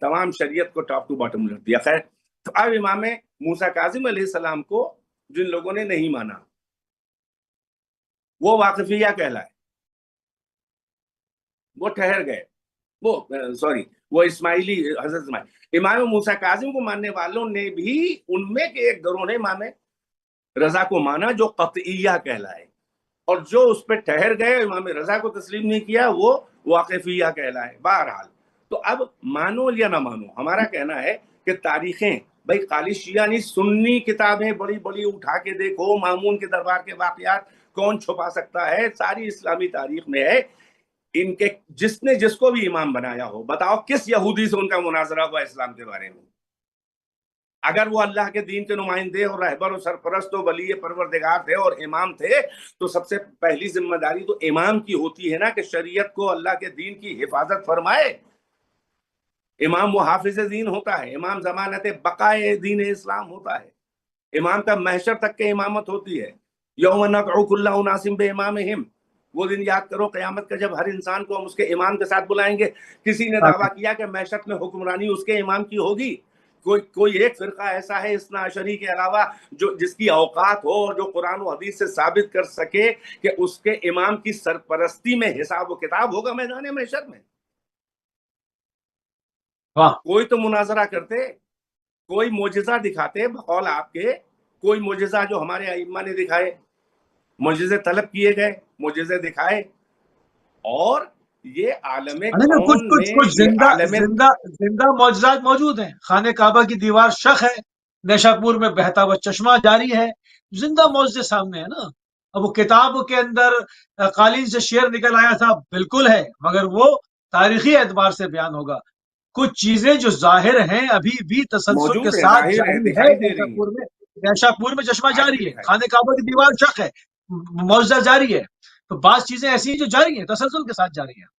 تمام شریعت کو ٹاپ ٹو باٹم الٹ دیا۔ خیر، تو اب امام موسیٰ کاظم علیہ السلام کو جن لوگوں نے نہیں مانا، وہ واقفیہ کہلائے، وہ ٹھہر گئے، وہ اسماعیلی، حضرت اسماعیل۔ امام موسیٰ کاظم کو ماننے والوں نے بھی، ان میں کے ایک گروہ نے امام رضا کو مانا جو قطعیہ کہلائے، اور جو اس پہ ٹھہر گئے، امام رضا کو تسلیم نہیں کیا، وہ واقفیہ کہلائے۔ بہرحال تو اب مانو یا نہ مانو، ہمارا کہنا ہے کہ تاریخیں بھائی خالی شیعہ نہیں، سنی کتابیں بڑی بڑی اٹھا کے دیکھو، مامون کے دربار کے واقعات کون چھپا سکتا ہے، ساری اسلامی تاریخ میں ہے. ان کے جس نے جس کو بھی امام بنایا ہو، بتاؤ کس یہودی سے ان کا مناظرہ ہوا اسلام کے بارے میں؟ اگر وہ اللہ کے دین کے نمائندے اور رہبر و سرپرست و ولی پروردگار تھے اور امام تھے، تو سب سے پہلی ذمہ داری تو امام کی ہوتی ہے نا کہ شریعت کو، اللہ کے دین کی حفاظت فرمائے. امام وہ حافظ دین ہوتا ہے، امام ضمانت بقائے دین اسلام ہوتا ہے، امام کا محشر تک کے امامت ہوتی ہے. یوم ندعو کل اناس بامامہم، وہ دن یاد کرو قیامت کا جب ہر انسان کو ہم اس کے امام کے ساتھ بلائیں گے. کسی نے دعویٰ کیا کہ محشر میں حکمرانی اس کے امام کی ہوگی؟ کوئی ایک فرقہ ایسا ہے اثنا عشری کے علاوہ جس کی اوقات ہو اور جو قرآن و حدیث سے ثابت کر سکے کہ اس کے امام کی سرپرستی میں حساب و کتاب ہوگا میدان محشر میں؟ کوئی تو مناظرہ کرتے، کوئی معجزہ دکھاتے بقول آپ کے، کوئی معجزہ جو ہمارے ائمہ نے دکھائے. معجزے طلب کیے گئے، معجزے دکھائے، اور یہ عالم کون میں زندہ معجزات موجود ہیں. خانہ کعبہ کی دیوار شق ہے، نیشاپور میں بہتا ہوا چشمہ جاری ہے، زندہ معجزے سامنے ہے نا. اب وہ کتاب کے اندر قالین سے شعر نکل آیا تھا، بالکل ہے، مگر وہ تاریخی اعتبار سے بیان ہوگا. کچھ چیزیں جو ظاہر ہیں ابھی بھی تسلسل کے موجود ہے، ساتھ ظاہر ہے، جاری ہے. دکھائی دے رہی ہیں، نیشاپور میں چشمہ آج بھی جاری ہے، دکھائی. خانہ کعبہ کی دیوار شق ہے، معجزہ جاری ہے. تو بعض چیزیں ایسی ہیں جو جاری ہیں، تسلسل کے ساتھ جاری ہیں.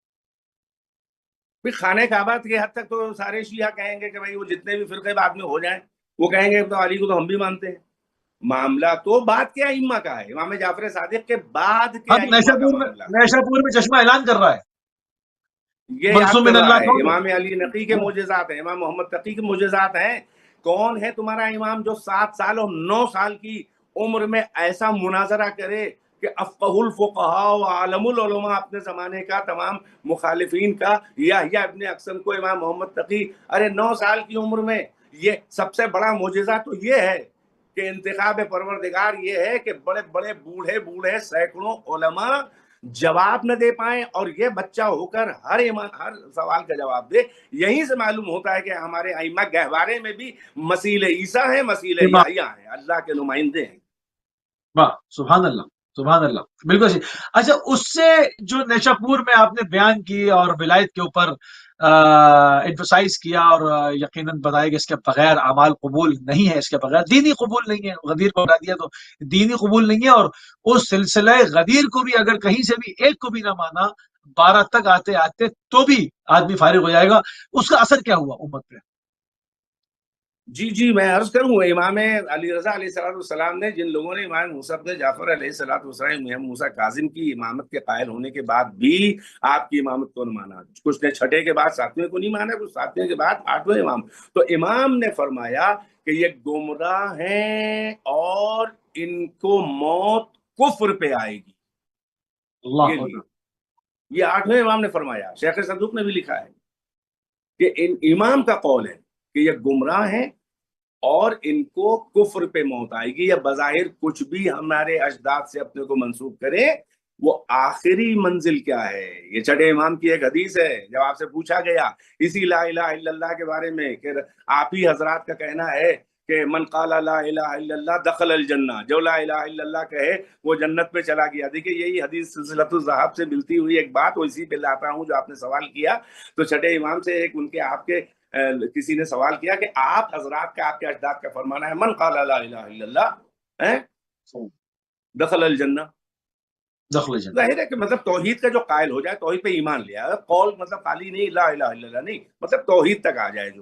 خانہ کعبہ کی حد تک تو سارے شیعہ کہیں گے کہ بھائی وہ جتنے بھی فرقے بعد میں ہو جائیں وہ کہیں گے تو علی کو تو ہم بھی مانتے ہیں. معاملہ تو بعد کے ائمہ کا ہے، امام جعفر صادق کے بعد کے اب ائمہ کا معاملہ. نیشاپور میں چشمہ اعلان کر رہا ہے، یہ یاد منصوب کر من رہا اللہ ہے، قول. امام علی نقی کے معجزات ہیں، امام محمد تقی کے معجزات ہیں. کون ہے تمہارا امام جو 7 سال اور 9 سال کی عمر میں ایسا مناظرہ کرے کہ افقہ الفقہاء و عالم العلماء اپنے زمانے کا تمام مخالفین کا، یحییٰ ابن اقسم کو امام محمد تقی، ارے 9 سال کی عمر میں. یہ سب سے بڑا معجزہ تو یہ ہے کہ انتخاب پروردگار یہ ہے کہ بڑے بڑے بوڑھے سینکڑوں علماء جواب نہ دے پائیں اور یہ بچہ ہو کر ہر سوال کا جواب دے. یہیں سے معلوم ہوتا ہے کہ ہمارے ائمہ گہوارے میں بھی مثیل عیسیٰ ہیں، مثیل یحییٰ ہیں، اللہ کے نمائندے ہیں. واہ، سبحان اللہ، سبحان اللہ، بالکل صحیح. اچھا، اس سے جو نیشاپور میں آپ نے بیان کی اور ولایت کے اوپر ایڈورسائز کیا اور یقیناً بتایا کہ اس کے بغیر اعمال قبول نہیں ہے، اس کے بغیر دینی قبول نہیں ہے. غدیر کو ہٹا دیا تو دینی قبول نہیں ہے. اور اس سلسلہ غدیر کو بھی اگر کہیں سے بھی ایک کو بھی نہ مانا، 12 تک آتے آتے تو بھی آدمی فارغ ہو جائے گا. اس کا اثر کیا ہوا امت پہ؟ جی میں عرض کروں، امام علی رضا علیہ السلام نے، جن لوگوں نے امام موسیٰ بن جعفر علیہ السلام، امام موسیٰ کاظم کی امامت کے قائل ہونے کے بعد بھی آپ کی امامت کو نہیں مانا. کچھ نے چھٹے کے بعد 7ویں کو نہیں مانا، کچھ 7ویں کے بعد 8ویں امام. تو امام نے فرمایا کہ یہ گمراہ ہیں اور ان کو موت کفر پہ آئے گی. یہ 8ویں امام نے فرمایا. شیخ صدوق نے بھی لکھا ہے کہ امام کا قول ہے کہ یہ گمراہ ہیں اور ان کو کفر پہ موت آئے گی. یا بظاہر کچھ بھی ہمارے اجداد سے اپنے کو منسوب کرے، وہ آخری منزل کیا ہے. یہ چھٹے امام کی ایک حدیث ہے. جب آپ سے پوچھا گیا اسی لا الہ الا اللہ کے بارے میں کہ آپ ہی حضرات کا کہنا ہے کہ من قال لا الہ الا اللہ دخل الجنہ، جو لا الہ الا اللہ کہے وہ جنت میں چلا گیا. دیکھیں یہی حدیث سلسلۃ الذہب سے ملتی ہوئی ایک بات، وہ اسی پہ لاتا ہوں جو آپ نے سوال کیا. تو چھٹے امام سے ایک ان کے آپ کے کسی نے سوال کیا کہ آپ حضرات کا، آپ کے اجداد کا فرمانا ہے من قال لا الہ الا اللہ دخل الجنہ. ظاہر ہے کہ مطلب توحید کا جو قائل ہو جائے، توحید پہ ایمان لیا، قول مطلب خالی نہیں لا الہ الا اللہ نہیں، مطلب توحید تک آ جائے، جو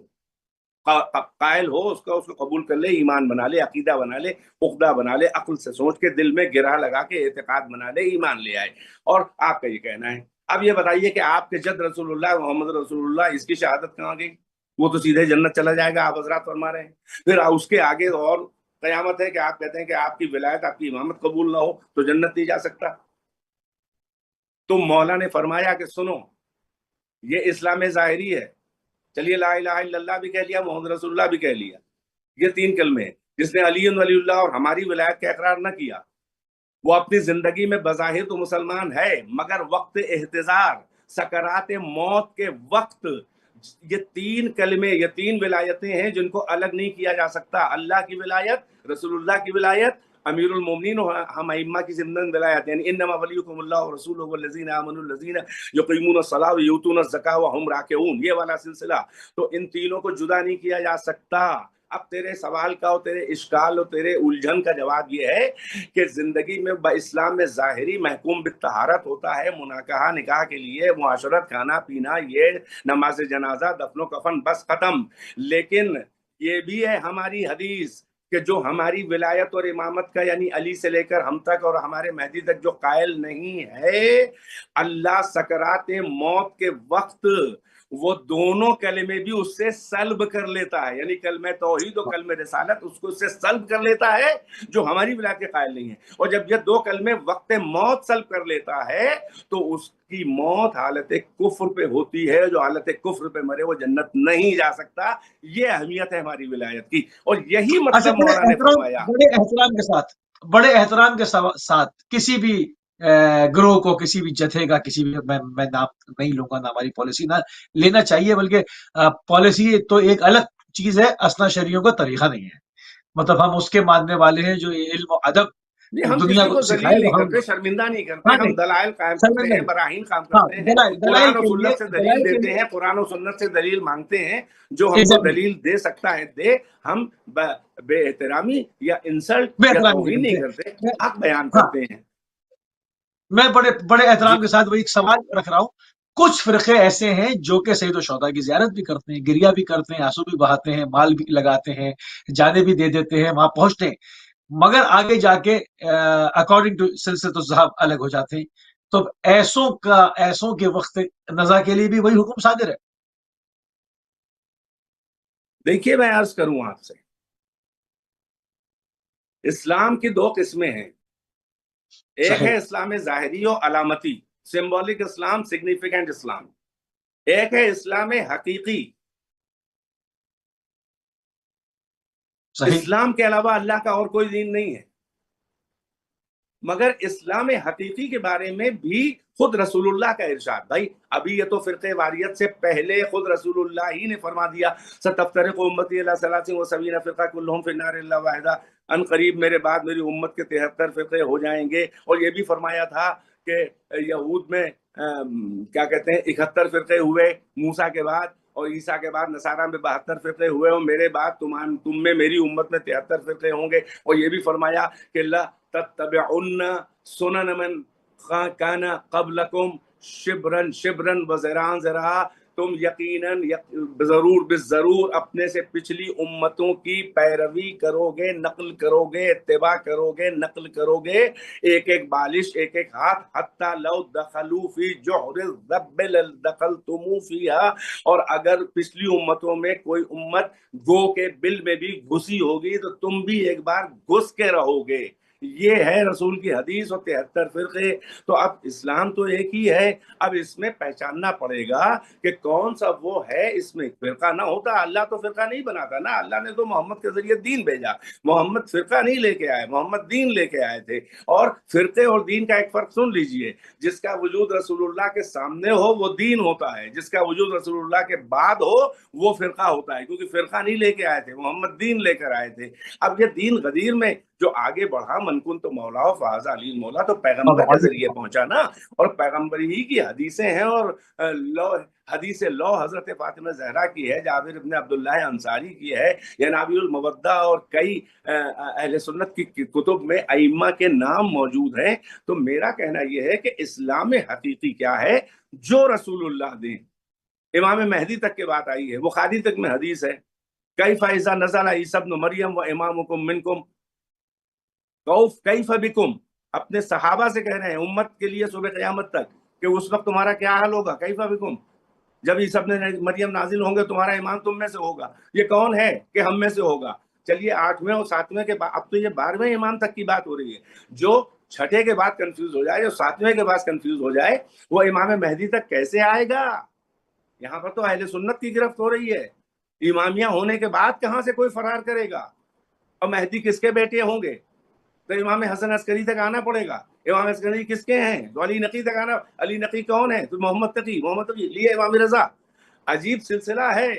قائل ہو اس کو قبول کر لے، ایمان بنا لے، عقیدہ بنا لے، عقدہ بنا لے، عقل سے سوچ کے دل میں گرہ لگا کے اعتقاد بنا لے، ایمان لے آئے. اور آپ کا یہ کہنا ہے. اب یہ بتائیے کہ آپ کے جد رسول اللہ محمد رسول اللہ، اس کی شہادت کہاں گئی؟ وہ تو سیدھے جنت چلا جائے گا، آپ حضرات فرما رہے ہیں. پھر اس کے آگے اور قیامت ہے کہ آپ کہتے ہیں کہ آپ کی ولایت، آپ کی امامت قبول نہ ہو تو جنت نہیں جا سکتا. تو مولا نے فرمایا کہ سنو، یہ اسلام ظاہری ہے. چلیے لا الہ الا اللہ بھی کہہ لیا، محمد رسول اللہ بھی کہہ لیا، یہ 3 کلمے ہیں. جس نے علی ولی اللہ اور ہماری ولایت کا اقرار نہ کیا، وہ اپنی زندگی میں بظاہر تو مسلمان ہے، مگر وقت احتضار، سکرات موت کے وقت یہ تین کلمے، یہ تین ولایتیں ہیں جن کو الگ نہیں کیا جا سکتا. اللہ کی ولایت، رسول اللہ کی ولایت، امیر المومنین اور ہم ائمہ کی ضمن ولایت. یعنی انما ولیکم اللہ ورسولہ والذین آمنوا الذین یقیمون الصلاۃ ویؤتون الزکاۃ وہم راکعون، یہ والا سلسلہ. تو ان تینوں کو جدا نہیں کیا جا سکتا. اب تیرے سوال کا اور تیرے اشکال اور تیرے الجھن کا جواب یہ ہے کہ زندگی میں اسلام میں ظاہری محکوم بالطہارت ہوتا ہے، مناکحہ نکاح کے لیے، معاشرت، کھانا پینا، یہ نماز جنازہ، دفن و کفن، بس ختم. لیکن یہ بھی ہے ہماری حدیث کہ جو ہماری ولایت اور امامت کا یعنی علی سے لے کر ہم تک اور ہمارے مہدی تک جو قائل نہیں ہے، اللہ سکرات موت کے وقت وہ دونوں کلمے بھی اس سے سلب کر لیتا ہے. یعنی کلمہ توحید و کلمہ رسالت اس کو اس سے سلب کر لیتا ہے جو ہماری ولایت کے قائل نہیں ہے. اور جب یہ دو کلمے وقت موت سلب کر لیتا ہے تو اس کی موت حالت کفر پہ ہوتی ہے. جو حالت کفر پہ مرے وہ جنت نہیں جا سکتا. یہ اہمیت ہے ہماری ولایت کی. اور یہی مطلب مولانا نے فرمایا. بڑے احترام کے ساتھ کسی بھی گروہ کو، کسی بھی جتھے کا، کسی بھی میں نام نہیں لوں گا، نہ ہماری پالیسی نہ لینا چاہیے، بلکہ پالیسی تو ایک الگ چیز ہے، اسنا شریعوں کا طریقہ نہیں ہے. مطلب ہم اس کے ماننے والے ہیں جو علم و ادب ہم دنیا کسی کو سکھائے. ذلیل نہیں کرتے، شرمندہ نہیں کرتے. ہم دلائل قائم کرتے ہیں، براہین قائم کرتے ہیں، قرآن و سنت سے دلیل دیتے ہیں، قرآن و سنت سے دلیل مانگتے ہیں. جو ہم کو دلیل دے سکتا ہے دے. ہم بے احترامی یا انسلٹ یا توہین نہیں کرتے، حق بیان کرتے ہیں. میں بڑے احترام کے ساتھ وہی ایک سوال رکھ رہا ہوں. کچھ فرقے ایسے ہیں جو کہ سید الشہداء کی زیارت بھی کرتے ہیں، گریہ بھی کرتے ہیں، آنسو بھی بہاتے ہیں، مال بھی لگاتے ہیں، جانیں بھی دے دیتے ہیں، وہاں پہنچتے ہیں، مگر آگے جا کے اکارڈنگ ٹو سلسلۃ الذہب الگ ہو جاتے ہیں. تو ایسوں کے وقت نزا کے لیے بھی وہی حکم صادر ہے. دیکھیے میں عرض کروں آپ سے، اسلام کی دو قسمیں ہیں. ایک ہے اسلام ظاہری و علامتی، سمبولک اسلام، سگنیفیکنٹ اسلام. ایک ہے اسلام حقیقی. اسلام کے علاوہ اللہ کا اور کوئی دین نہیں ہے. مگر اسلام حقیقی کے بارے میں بھی خود رسول اللہ کا ارشاد. بھائی ابھی یہ تو فرقہ واریت سے پہلے خود رسول اللہ ہی نے فرما دیا، ستفترق امتی علی 73 فرقہ کلہم فی النار الا واحدہ. ان قریب میرے بعد میری امت کے 73 فرقے ہو جائیں گے. اور یہ بھی فرمایا تھا کہ یہود میں کیا کہتے ہیں 71 فرقے ہوئے موسیٰ کے بعد، اور عیسیٰ کے بعد نصارہ میں 72 فرقے ہوئے، اور میرے بعد تم میں میری امت میں 73 فرقے ہوں گے. اور یہ بھی فرمایا کہ لا تتبعن سنن من کان قبلکم شبرن شبرن و ذراعن ذراع. تم یقیناً ضرور اپنے سے پچھلی امتوں کی پیروی کرو گے، نقل کرو گے، اتباع کرو گے، نقل کرو گے، ایک ایک بالش، ایک ایک ہاتھ. حتی لو دخلوا فی جحر الذب لدخلتم فیہا. اور اگر پچھلی امتوں میں کوئی امت گو کے بل میں بھی گھسی ہوگی تو تم بھی ایک بار گھس کے رہو گے. یہ ہے رسول کی حدیث. اور 73 فرقے. تو اب اسلام تو ایک ہی ہے. اب اس میں پہچاننا پڑے گا کہ کون سا وہ ہے. اس میں فرقہ نہ ہوتا اللہ تو فرقہ نہیں بناتا نا. اللہ نے تو محمد کے ذریعے دین بھیجا. محمد فرقہ نہیں لے کے آئے، محمد دین لے کے آئے تھے. اور فرقے اور دین کا ایک فرق سن لیجئے. جس کا وجود رسول اللہ کے سامنے ہو وہ دین ہوتا ہے، جس کا وجود رسول اللہ کے بعد ہو وہ فرقہ ہوتا ہے. کیونکہ فرقہ نہیں لے کے آئے تھے، محمد دین لے کر آئے تھے. اب یہ دین غدیر میں جو آگے بڑھا، من کنت مولا فہذا علی مولا، تو پیغمبر کے ذریعے پہنچا نا. اور پیغمبر ہی کی حدیثیں ہیں. اور حدیث لو حضرت فاطمہ زہرا کی ہے، جابر ابن عبداللہ انصاری کی ہے، ینابیع المودہ، اور کئی اہل سنت کی کتب میں ائمہ کے نام موجود ہیں. تو میرا کہنا یہ ہے کہ اسلام حقیقی کیا ہے جو رسول اللہ دیں. امام مہدی تک کی بات آئی ہے، بخاری تک میں حدیث ہے، کیف اذا نزل عیسی ابن مریم و امامکم منکم کیف بکم. اپنے صحابہ سے کہہ رہے ہیں امت کے لیے صبح قیامت تک کہ اس وقت تمہارا کیا حال ہوگا. کیف بکم، جب عیسی ابن مریم نازل ہوں گے تمہارا امام تم میں سے ہوگا. یہ کون ہے کہ ہم میں سے ہوگا. چلیے 8ویں اور 7ویں کے بعد، اب تو یہ 12ویں امام تک کی بات ہو رہی ہے. جو 6ٹھے کے بعد کنفیوز ہو جائے، جو 7ویں کے بعد کنفیوز ہو جائے، وہ امام مہدی تک کیسے آئے گا. یہاں پر تو اہل سنت کی گرفت ہو رہی ہے. امامیہ ہونے کے بعد کہاں سے کوئی فرار کرے گا. اور مہدی کس کے بیٹے ہوں گے؟ تو امام حسن عسکری تک آنا پڑے گا. امام عسکری کس کے ہیں؟ تو علی نقی تک آنا. علی نقی کون ہے؟ تو محمد تقی لیے امام رضا. عجیب سلسلہ ہے.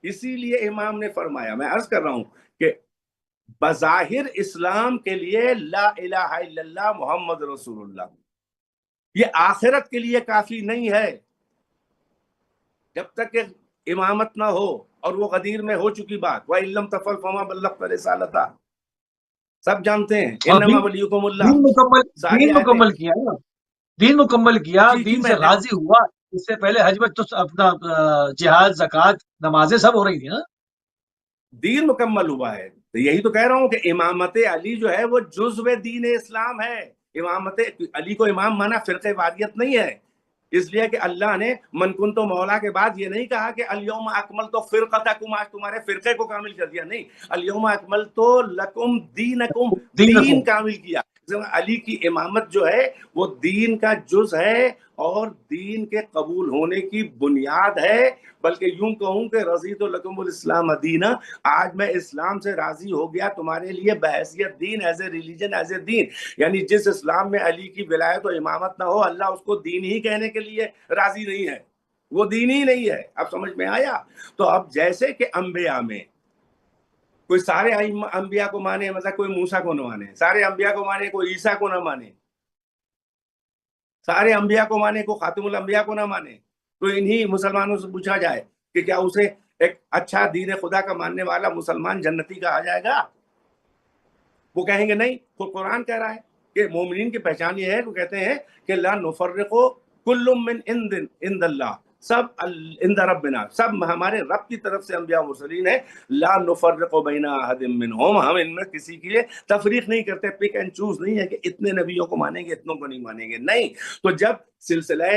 اسی لیے امام نے فرمایا, میں عرض کر رہا ہوں کہ بظاہر اسلام کے لیے لا الہ الا اللہ محمد رسول اللہ, یہ آخرت کے لیے کافی نہیں ہے. جب تک کہ امامت نہ ہو, اور وہ غدیر میں ہو چکی بات, وَإِن لَّمْ تَفْعَلْ فَمَا بَلَّغْتَ رِسَالَتَهُ, سب جانتے ہیں, اور انما ولیکم اللہ, ساری دین آیتیں. مکمل کیا نا, دین مکمل کیا, جی دین میں سے راضی ہوا. اس سے پہلے حج میں تو اپنا جہاد, زکوٰۃ, نمازیں سب ہو رہی تھی نا. دین مکمل ہوا ہے. تو یہی تو کہہ رہا ہوں کہ امامت علی جو ہے وہ جزو دین اسلام ہے. امامت علی کو امام مانا فرقہ واریت نہیں ہے. اس لیے کہ اللہ نے من کنتو مولا کے بعد یہ نہیں کہا کہ الیوم اکملت فرقتکم, آج تمہارے فرقے کو کامل کر دیا. نہیں, الیوم اکملت لکم دینکم, دین دین کو کامل کیا. علی کی امامت جو ہے وہ دین کا جز ہے اور دین کے قبول ہونے کی بنیاد ہے. بلکہ یوں کہوں کہ رضیت لکم الاسلام دینا, آج میں اسلام سے راضی ہو گیا تمہارے لیے بحیثیت دین, as a religion, as a دین. یعنی جس اسلام میں علی کی ولایت و امامت نہ ہو, اللہ اس کو دین ہی کہنے کے لیے راضی نہیں ہے, وہ دین ہی نہیں ہے. اب سمجھ میں آیا؟ تو اب جیسے کہ انبیاء میں کوئی سارے انبیاء کو مانے, مطلب کوئی موسیٰ کو نہ مانے, سارے انبیاء کو مانے, کوئی عیسیٰ کو نہ مانے, سارے انبیاء کو مانے, کو خاتم الانبیاء کو نہ مانے, تو انہی مسلمانوں سے پوچھا جائے کہ کیا اسے ایک اچھا دین خدا کا ماننے والا مسلمان جنتی کہا جائے گا؟ وہ کہیں گے نہیں. تو قرآن کہہ رہا ہے کہ مومنین کی پہچان یہ ہے, وہ کہتے ہیں کہ لا نفرق کل من عند اللہ, سب عند ربنا, سب ہمارے رب کی طرف سے انبیاء مرسلین ہیں. لا نفرق بین احد منہم, ہم ان میں کسی کے لیے تفریق نہیں کرتے, پک اینڈ چوز نہیں ہے کہ اتنے نبیوں کو مانیں گے, اتنوں کو نہیں مانیں گے. نہیں. تو جب سلسلہ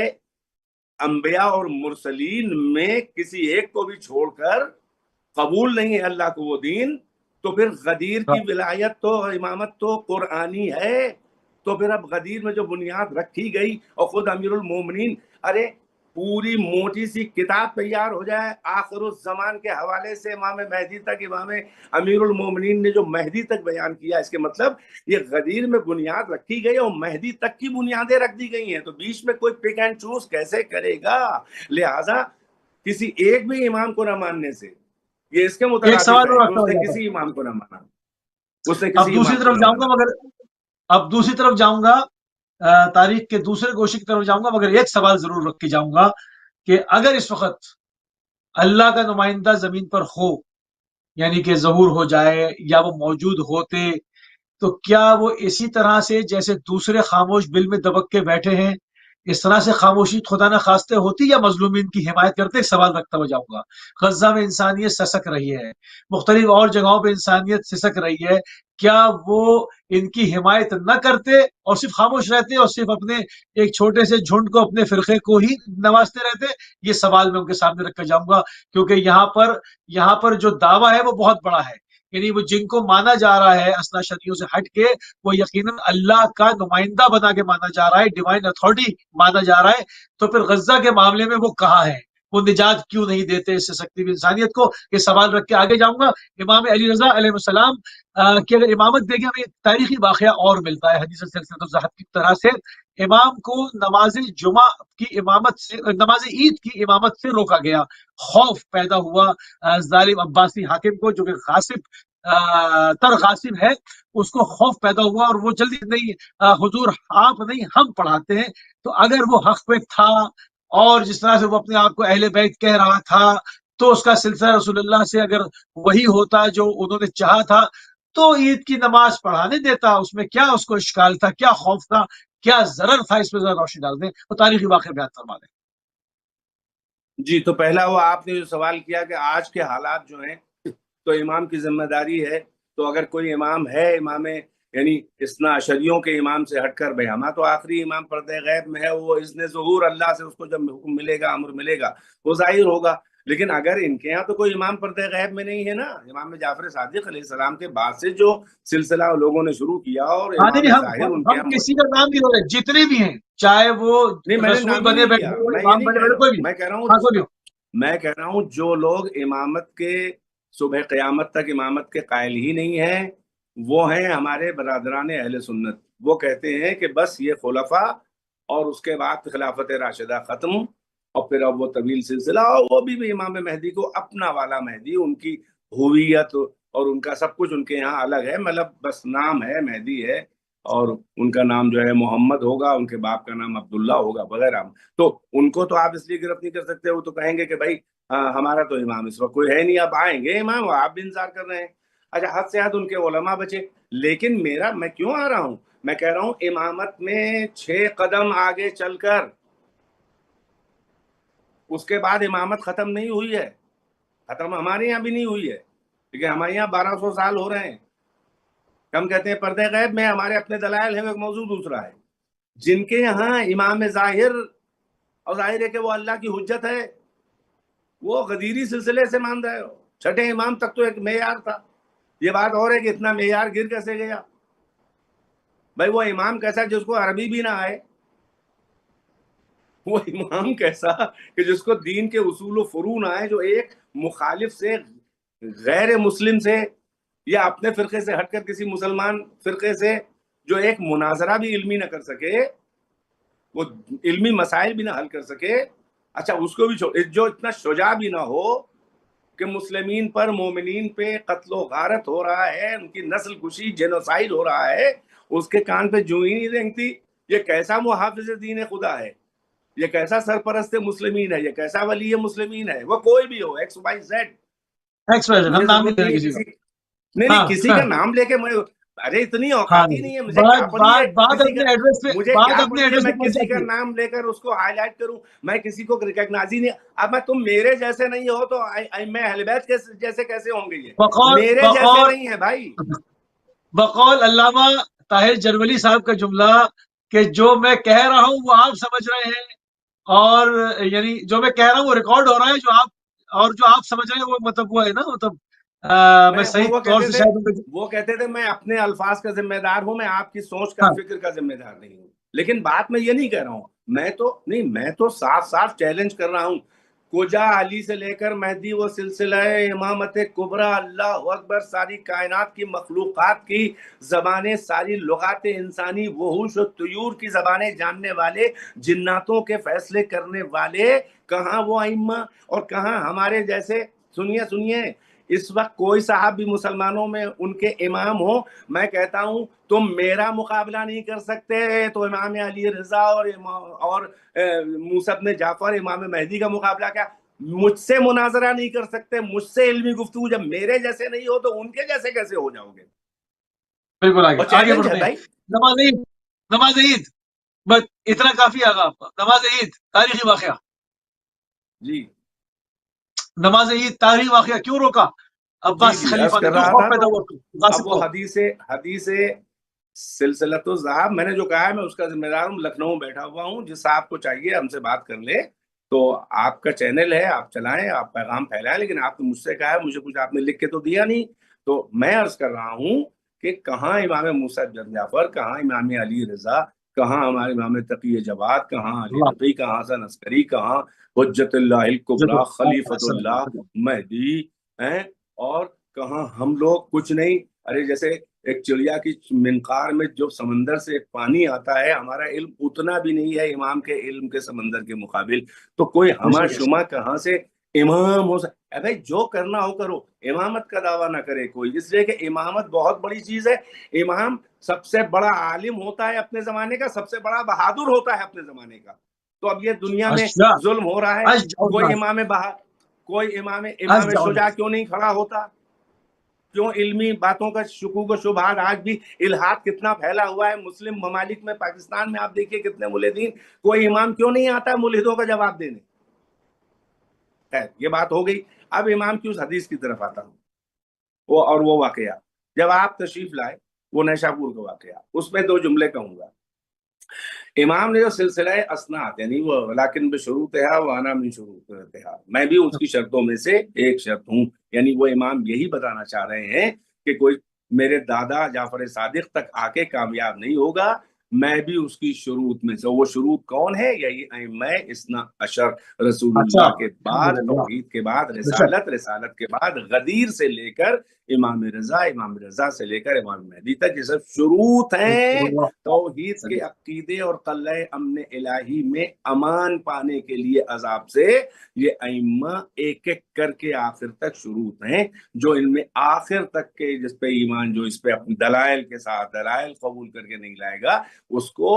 انبیاء اور مرسلین میں کسی ایک کو بھی چھوڑ کر قبول نہیں ہے اللہ کو وہ دین, تو پھر غدیر کی ولایت تو امامت تو قرآنی ہے. تو پھر اب غدیر میں جو بنیاد رکھی گئی, اور خود امیر المومنین, ارے پوری موٹی سی کتاب تیار ہو جائے آخر الزمان کے حوالے سے امام مہدی تک, امام امیر المومنین نے جو مہدی تک بیان کیا, اس کے مطلب یہ غدیر میں بنیاد رکھی گئی اور مہدی تک کی بنیادیں رکھ دی گئی ہیں. تو بیچ میں کوئی پک اینڈ چوز کیسے کرے گا؟ لہذا کسی ایک بھی امام کو نہ ماننے سے یہ اس کے ایک مترادف سوال ہے اور کہ رکھا اس ہو نے جاتا ہے. کسی امام کو نہ مانا, اس نے اب کسی دوسری امام کو طرف نہ جاؤں مانا. گا مگر اب دوسری طرف جاؤں گا, تاریخ کے دوسرے گوشے کی طرف جاؤں گا, مگر ایک سوال ضرور رکھ کے جاؤں گا کہ اگر اس وقت اللہ کا نمائندہ زمین پر ہو, یعنی کہ ظہور ہو جائے یا وہ موجود ہوتے, تو کیا وہ اسی طرح سے جیسے دوسرے خاموش بل میں دبک کے بیٹھے ہیں, اس طرح سے خاموشی خدا نہ خواستہ ہوتی یا مظلومین کی حمایت کرتے؟ ایک سوال رکھتا ہوا جاؤں گا. غزہ میں انسانیت سسک رہی ہے, مختلف اور جگہوں پہ انسانیت سسک رہی ہے, کیا وہ ان کی حمایت نہ کرتے اور صرف خاموش رہتے اور صرف اپنے ایک چھوٹے سے جھنڈ کو, اپنے فرقے کو ہی نوازتے رہتے؟ یہ سوال میں ان کے سامنے رکھ کر جاؤں گا, کیونکہ یہاں پر جو دعویٰ ہے وہ بہت بڑا ہے. یعنی وہ جن کو مانا جا رہا ہے اسنا شریعوں سے ہٹ کے, وہ یقیناً اللہ کا نمائندہ بنا کے مانا جا رہا ہے, ڈیوائن اتھارٹی مانا جا رہا ہے. تو پھر غزہ کے معاملے میں وہ کہاں ہے, وہ نجات کیوں نہیں دیتے اس سے سکتی ہوئی انسانیت کو؟ یہ سوال رکھ کے آگے جاؤں گا. امام علی رضا علیہ السلام کی اگر امامت دیکھیں, ہمیں ایک تاریخی واقعہ اور ملتا ہے حدیث سلسلۃ الذہب کی طرح سے. امام کو نماز جمعہ کی امامت سے, نماز عید کی امامت سے روکا گیا. خوف پیدا ہوا ظالم عباسی حاکم کو, جو کہ غاصب تر غاصب ہے, اس کو خوف پیدا ہوا اور وہ جلدی نہیں, حضور آپ نہیں ہم پڑھاتے ہیں. تو اگر وہ حق پہ تھا اور جس طرح سے وہ اپنے آپ کو اہل بیت کہہ رہا تھا, تو اس کا سلسلہ رسول اللہ سے اگر وہی ہوتا جو انہوں نے چاہا تھا, تو عید کی نماز پڑھانے دیتا. اس میں کیا اس کو اشکال تھا, کیا خوف تھا, کیا ضرر تھا؟ اس پہ ذرا روشنی ڈال دیں, وہ تاریخی واقعہ بیان فرما دیں. جی, تو پہلا وہ آپ نے جو سوال کیا کہ آج کے حالات جو ہیں تو امام کی ذمہ داری ہے. تو اگر کوئی امام ہے, امام یعنی اثنا عشریوں کے امام سے ہٹ کر, بھائی ہمارا تو آخری امام پردہ غیب میں ہے, وہ اذن ظہور اللہ سے اس کو جب حکم ملے گا, امر ملے گا, وہ ظاہر ہوگا. لیکن اگر ان کے یہاں تو کوئی امام پردہ غیب میں نہیں ہے نا, امام جعفر صادق علیہ السلام کے بعد سے جو سلسلہ لوگوں نے شروع کیا, اور ہاں امام نہیں, ظاہر ان کے ہم یہاں کسی کا نام نہیں لے رہے, جتنے بھی ہیں, چاہے وہ نہیں, میں نے رسول نام ہی بنے نہیں بیٹھے لیا, ہو, میں یہ امام نہیں بنے کہہ بیٹھے, رہا ہوں. کوئی بھی, ہاں کوئی بھی. میں کہہ رہا ہوں جو لوگ امامت کے صبح قیامت تک امامت کے قائل ہی نہیں ہیں, وہ ہیں ہمارے برادران اہل سنت. وہ کہتے ہیں کہ بس یہ خلفاء اور اس کے بعد خلافت راشدہ ختم, اور پھر اب وہ طویل سلسلہ، اور وہ بھی امام مہدی کو اپنا والا مہدی، ان کی ہویت اور ان کا سب کچھ ان کے یہاں الگ ہے، مطلب بس نام ہے مہدی ہے، اور ان کا نام جو ہے محمد ہوگا، ان کے باپ کا نام عبداللہ ہوگا وغیرہ. تو ان کو تو آپ اس لیے گرفت نہیں کر سکتے، وہ تو کہیں گے کہ بھائی ہمارا تو امام اس وقت کوئی ہے نہیں، اب آئیں گے امام، آپ بھی انتظار کر رہے ہیں. اچھا، حد سے حد ان کے علماء بچے. لیکن میں کیوں آ رہا ہوں، میں کہہ رہا ہوں امامت میں 6 قدم آگے چل کر اس کے بعد امامت ختم نہیں ہوئی ہے. ختم ہمارے یہاں بھی نہیں ہوئی ہے، کیونکہ ہمارے یہاں 1200 سال ہو رہے ہیں. ہم کہتے ہیں پردے غیب میں ہمارے اپنے دلائل ہیں، ایک موضوع دوسرا ہے. جن کے یہاں امام ظاہر، اور ظاہر ہے کہ وہ اللہ کی حجت ہے، وہ غدیری سلسلے سے مان رہے ہو. چھٹے امام تک تو ایک معیار تھا. یہ بات اور ہے کہ اتنا معیار گر کیسے گیا. بھائی وہ امام کیسا جس کو عربی بھی نہ آئے، وہ امام کیسا کہ جس کو دین کے اصول و فروع نہ آئے، جو ایک مخالف سے، غیر مسلم سے، یا اپنے فرقے سے ہٹ کر کسی مسلمان فرقے سے جو ایک مناظرہ بھی علمی نہ کر سکے، وہ علمی مسائل بھی نہ حل کر سکے. اچھا اس کو بھی جو اتنا شجاع بھی نہ ہو کہ مسلمین پر، مومنین پہ قتل و غارت ہو رہا ہے، ان کی نسل کشی، جینوسائیڈ ہو رہا ہے، اس کے کان پہ جو ہی نہیں رینگتی. یہ کیسا محافظ دین خدا ہے، یہ کیسا سرپرست مسلمین ہے، یہ کیسا ولی مسلمین ہے. وہ کوئی بھی ہو، ایکس وائی زیڈ. ہم مجھے نام نہیں ضرورت لے نہیں رہے ہے کسی کا. نہیں کسی کا نام لے کے ارے اتنی ہاں، اوقات ہی نہیں ہے مجھے. کیا پڑی ہے بات کسی کا، اپنے ایڈریس پہ، مجھے بات کیا اپنے پڑی ہے ایڈریس میں پہ پہنچ کسی کا جاتی ہے. نام لے کر اس کو ہائی لائٹ کروں. میں کسی کو ریکگنائز ہی نہیں. اب میں تم میرے جیسے نہیں ہو تو میں اہل بیت جیسے کیسے ہوں گے؟ یہ میرے جیسے نہیں ہے بھائی. بقول علامہ طاہر جرولی صاحب کا جملہ کہ جو میں کہہ رہا ہوں وہ آپ سمجھ رہے ہیں، اور یعنی جو میں کہہ رہا ہوں وہ ریکارڈ ہو رہا ہے، جو آپ سمجھ رہے ہیں وہ مطلب وہ ہے نا، مطلب میں صحیح طور سے شاید وہ کہتے تھے میں اپنے الفاظ کا ذمہ دار ہوں، میں آپ کی سوچ کا، ہاں فکر کا ذمہ دار نہیں ہوں. لیکن بات میں یہ نہیں کہہ رہا ہوں، میں تو صاف صاف چیلنج کر رہا ہوں. کجا علی سے لے کر مہدی وہ سلسلہ امامت کبریٰ، اللہ اکبر، ساری کائنات کی مخلوقات کی زبانیں، ساری لغات انسانی، وحوش و طیور کی زبانیں جاننے والے، جناتوں کے فیصلے کرنے والے، کہاں وہ ائمہ اور کہاں ہمارے جیسے. سنیے اس وقت کوئی صاحب بھی مسلمانوں میں ان کے امام ہو، میں کہتا ہوں تم میرا مقابلہ نہیں کر سکتے تو امام علی رضا اور موسیٰ بن جعفر امام مہدی کا مقابلہ کیا، مجھ سے مناظرہ نہیں کر سکتے، مجھ سے علمی گفتگو جب میرے جیسے نہیں ہو تو ان کے جیسے کیسے ہو جاؤ گے. بالکل اور آگے چیلنج ہے بڑھتے ہیں. بھائی. نماز عید، بس اتنا کافی آگا آپ کا. نماز عید تاریخی واقعہ، جی نماز عید تاریخی واقعہ کیوں روکا عباس جی عرض خلیفہ نے؟ کر کیوں رہا خوف تھا. پیدا تو ہوا؟ اب وہ حدیث سلسلۃ الذہاب، میں نے جو کہا ہے میں اس کا ذمہ دار ہوں. لکھنؤ بیٹھا ہوا ہوں، جس صاحب کو چاہیے ہم سے بات کر لے. تو آپ کا چینل ہے، آپ چلائیں، آپ پیغام پھیلائیں، لیکن آپ نے مجھ سے کہا ہے، مجھے کچھ آپ نے لکھ کے تو دیا نہیں. تو میں عرض کر رہا ہوں کہ کہاں امام موسیٰ بن جعفر، کہاں امام علی رضا، کہاں ہمارے امام تقی جواد، کہاں علی نقی، کہاں حسن عسکری، کہاں حجت اللہ الکبریٰ خلیفۃ اللہ مہدی ہیں، اور کہاں ہم لوگ کچھ نہیں. ارے جیسے ایک چڑیا کی منقار میں جو سمندر سے پانی آتا ہے، ہمارا علم اتنا بھی نہیں ہے امام کے علم کے سمندر کے مقابل. تو کوئی ہما شما کہاں سے امام ہو سکتا؟ بھائی جو کرنا ہو کرو، امامت کا دعویٰ نہ کرے کوئی، اس لیے کہ امامت بہت بڑی چیز ہے. امام سب سے بڑا عالم ہوتا ہے اپنے زمانے کا، سب سے بڑا بہادر ہوتا ہے اپنے زمانے کا. تو اب یہ دنیا میں ظلم ہو رہا ہے، کوئی امام شجاع کیوں نہیں کھڑا ہوتا؟ کیوں علمی باتوں کا شکوک و شبہات؟ آج بھی الحاد کتنا پھیلا ہوا ہے مسلم ممالک میں، پاکستان میں آپ دیکھیے کتنے ملحدین. کوئی امام کیوں نہیں آتا ہے ملحدوں کا جواب دینے؟ خیر یہ بات ہو گئی. اب امام کی اس حدیث کی طرف آتا ہوں، وہ واقعہ جب آپ تشریف لائے، وہ نیشاپور کا واقعہ، اس میں 2 جملے کہوں گا. امام نے جو سلسلہ اسناد، یعنی وہ لیکن بشروطہا وانا من شروطہا، میں بھی اس کی شرطوں میں سے ایک شرط ہوں. یعنی وہ امام یہی بتانا چاہ رہے ہیں کہ کوئی میرے دادا جعفر صادق تک آ کے کامیاب نہیں ہوگا، میں بھی اس کی شروط میں سے. وہ شروط کون ہے؟ یہی ائمہ اثنا عشر، رسول اچھا، اللہ کے بعد الحمدللہ، توحید کے بعد بے شک، رسالت، رسالت کے بعد غدیر سے لے کر امام رضا، امام رضا سے لے کر امام مہدی تک، یہ سب شروط ہیں توحید کے عقیدے اور قلعہ امن الہی میں امان پانے کے لیے عذاب سے. یہ ائمہ ایک ایک کر کے آخر تک شروط ہیں، جو ان میں آخر تک کے جس پہ ایمان، جو اس پہ اپنے دلائل کے ساتھ دلائل قبول کر کے نہیں لائے گا، اس کو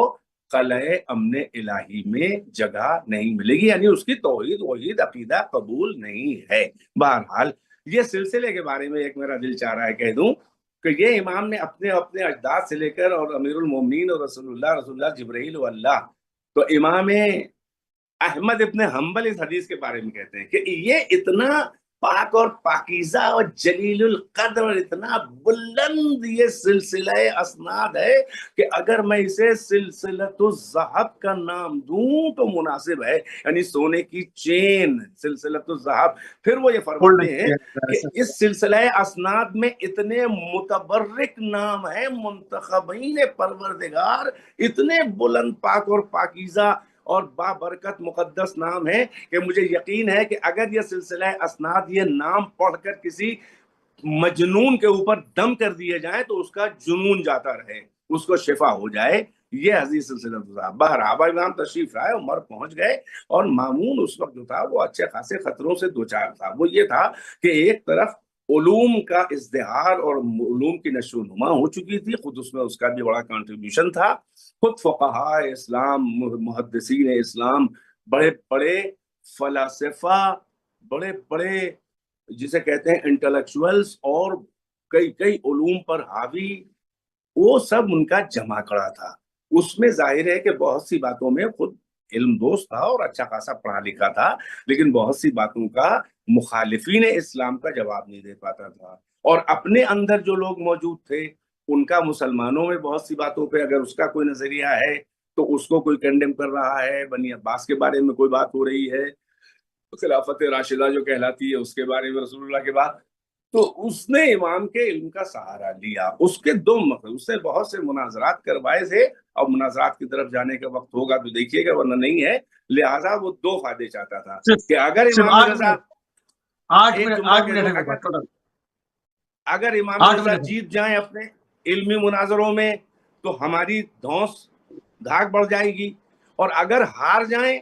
قلعہ امن الہی میں جگہ نہیں ملے گی، یعنی اس کی توحید وحید عقیدہ قبول نہیں ہے. بہرحال یہ سلسلے کے بارے میں ایک میرا دل چاہ رہا ہے کہہ دوں کہ یہ امام نے اپنے اپنے اجداد سے لے کر، اور امیر المومنین اور رسول اللہ جبرائیل و اللہ، تو امام احمد ابن حنبل اس حدیث کے بارے میں کہتے ہیں کہ یہ اتنا پاک اور پاکیزہ اور جلیل القدر اور اتنا بلند یہ سلسلہ اسناد ہے کہ اگر میں اسے سلسلۃ الذہب کا نام دوں تو مناسب ہے، یعنی سونے کی چین، سلسلۃ الذہب. پھر وہ یہ فرماتے ہیں کہ اس سلسلہ اسناد میں اتنے متبرک نام ہیں، منتخبین پروردگار، اتنے بلند پاک اور پاکیزہ اور بابرکت مقدس نام ہے کہ مجھے یقین ہے کہ اگر یہ سلسلہ اسناد یہ نام پڑھ کر کسی مجنون کے اوپر دم کر دیے جائیں تو اس کا جنون جاتا رہے، اس کو شفا ہو جائے. یہ عزیز سلسلہ تھا. بہرحال امام تشریف لائے، عمر پہنچ گئے، اور مامون اس وقت جو تھا وہ اچھے خاصے خطروں سے دوچار تھا. وہ یہ تھا کہ ایک طرف علوم کا ازدہار اور علوم کی نشو و نما ہو چکی تھی، خود اس میں اس کا بھی بڑا کنٹریبیوشن تھا. خود فقہاء اسلام، محدثین اسلام، بڑے بڑے فلاسفہ، بڑے بڑے جسے کہتے ہیں انٹلیکچوئلز، اور کئی کئی علوم پر حاوی، وہ سب ان کا جمع کڑا تھا. اس میں ظاہر ہے کہ بہت سی باتوں میں خود علم دوست تھا اور اچھا خاصا پڑھا لکھا تھا، لیکن بہت سی باتوں کا مخالفین اسلام کا جواب نہیں دے پاتا تھا. اور اپنے اندر جو لوگ موجود تھے ان کا مسلمانوں میں بہت سی باتوں پہ اگر اس کا کوئی نظریہ ہے تو اس کو کوئی کنڈیم کر رہا ہے. بنی عباس کے بارے میں کوئی بات ہو رہی ہے، خلافت راشدہ جو کہلاتی ہے اس کے بارے میں رسول اللہ کے بعد، تو اس نے امام کے علم کا سہارا لیا. اس کے دو مقصد، اس سے بہت سے مناظرات کروائے تھے، اور مناظرات کی طرف جانے کا وقت ہوگا تو دیکھیے گا، ورنہ نہیں ہے. لہٰذا وہ دو فائدے چاہتا تھا کہ اگر امام رضا، ایک جملہ کہہ دو، اگر امام رضا جیت جائیں اپنے علمی مناظروں میں تو ہماری دھونس دھاک بڑھ جائے گی، اور اگر ہار جائیں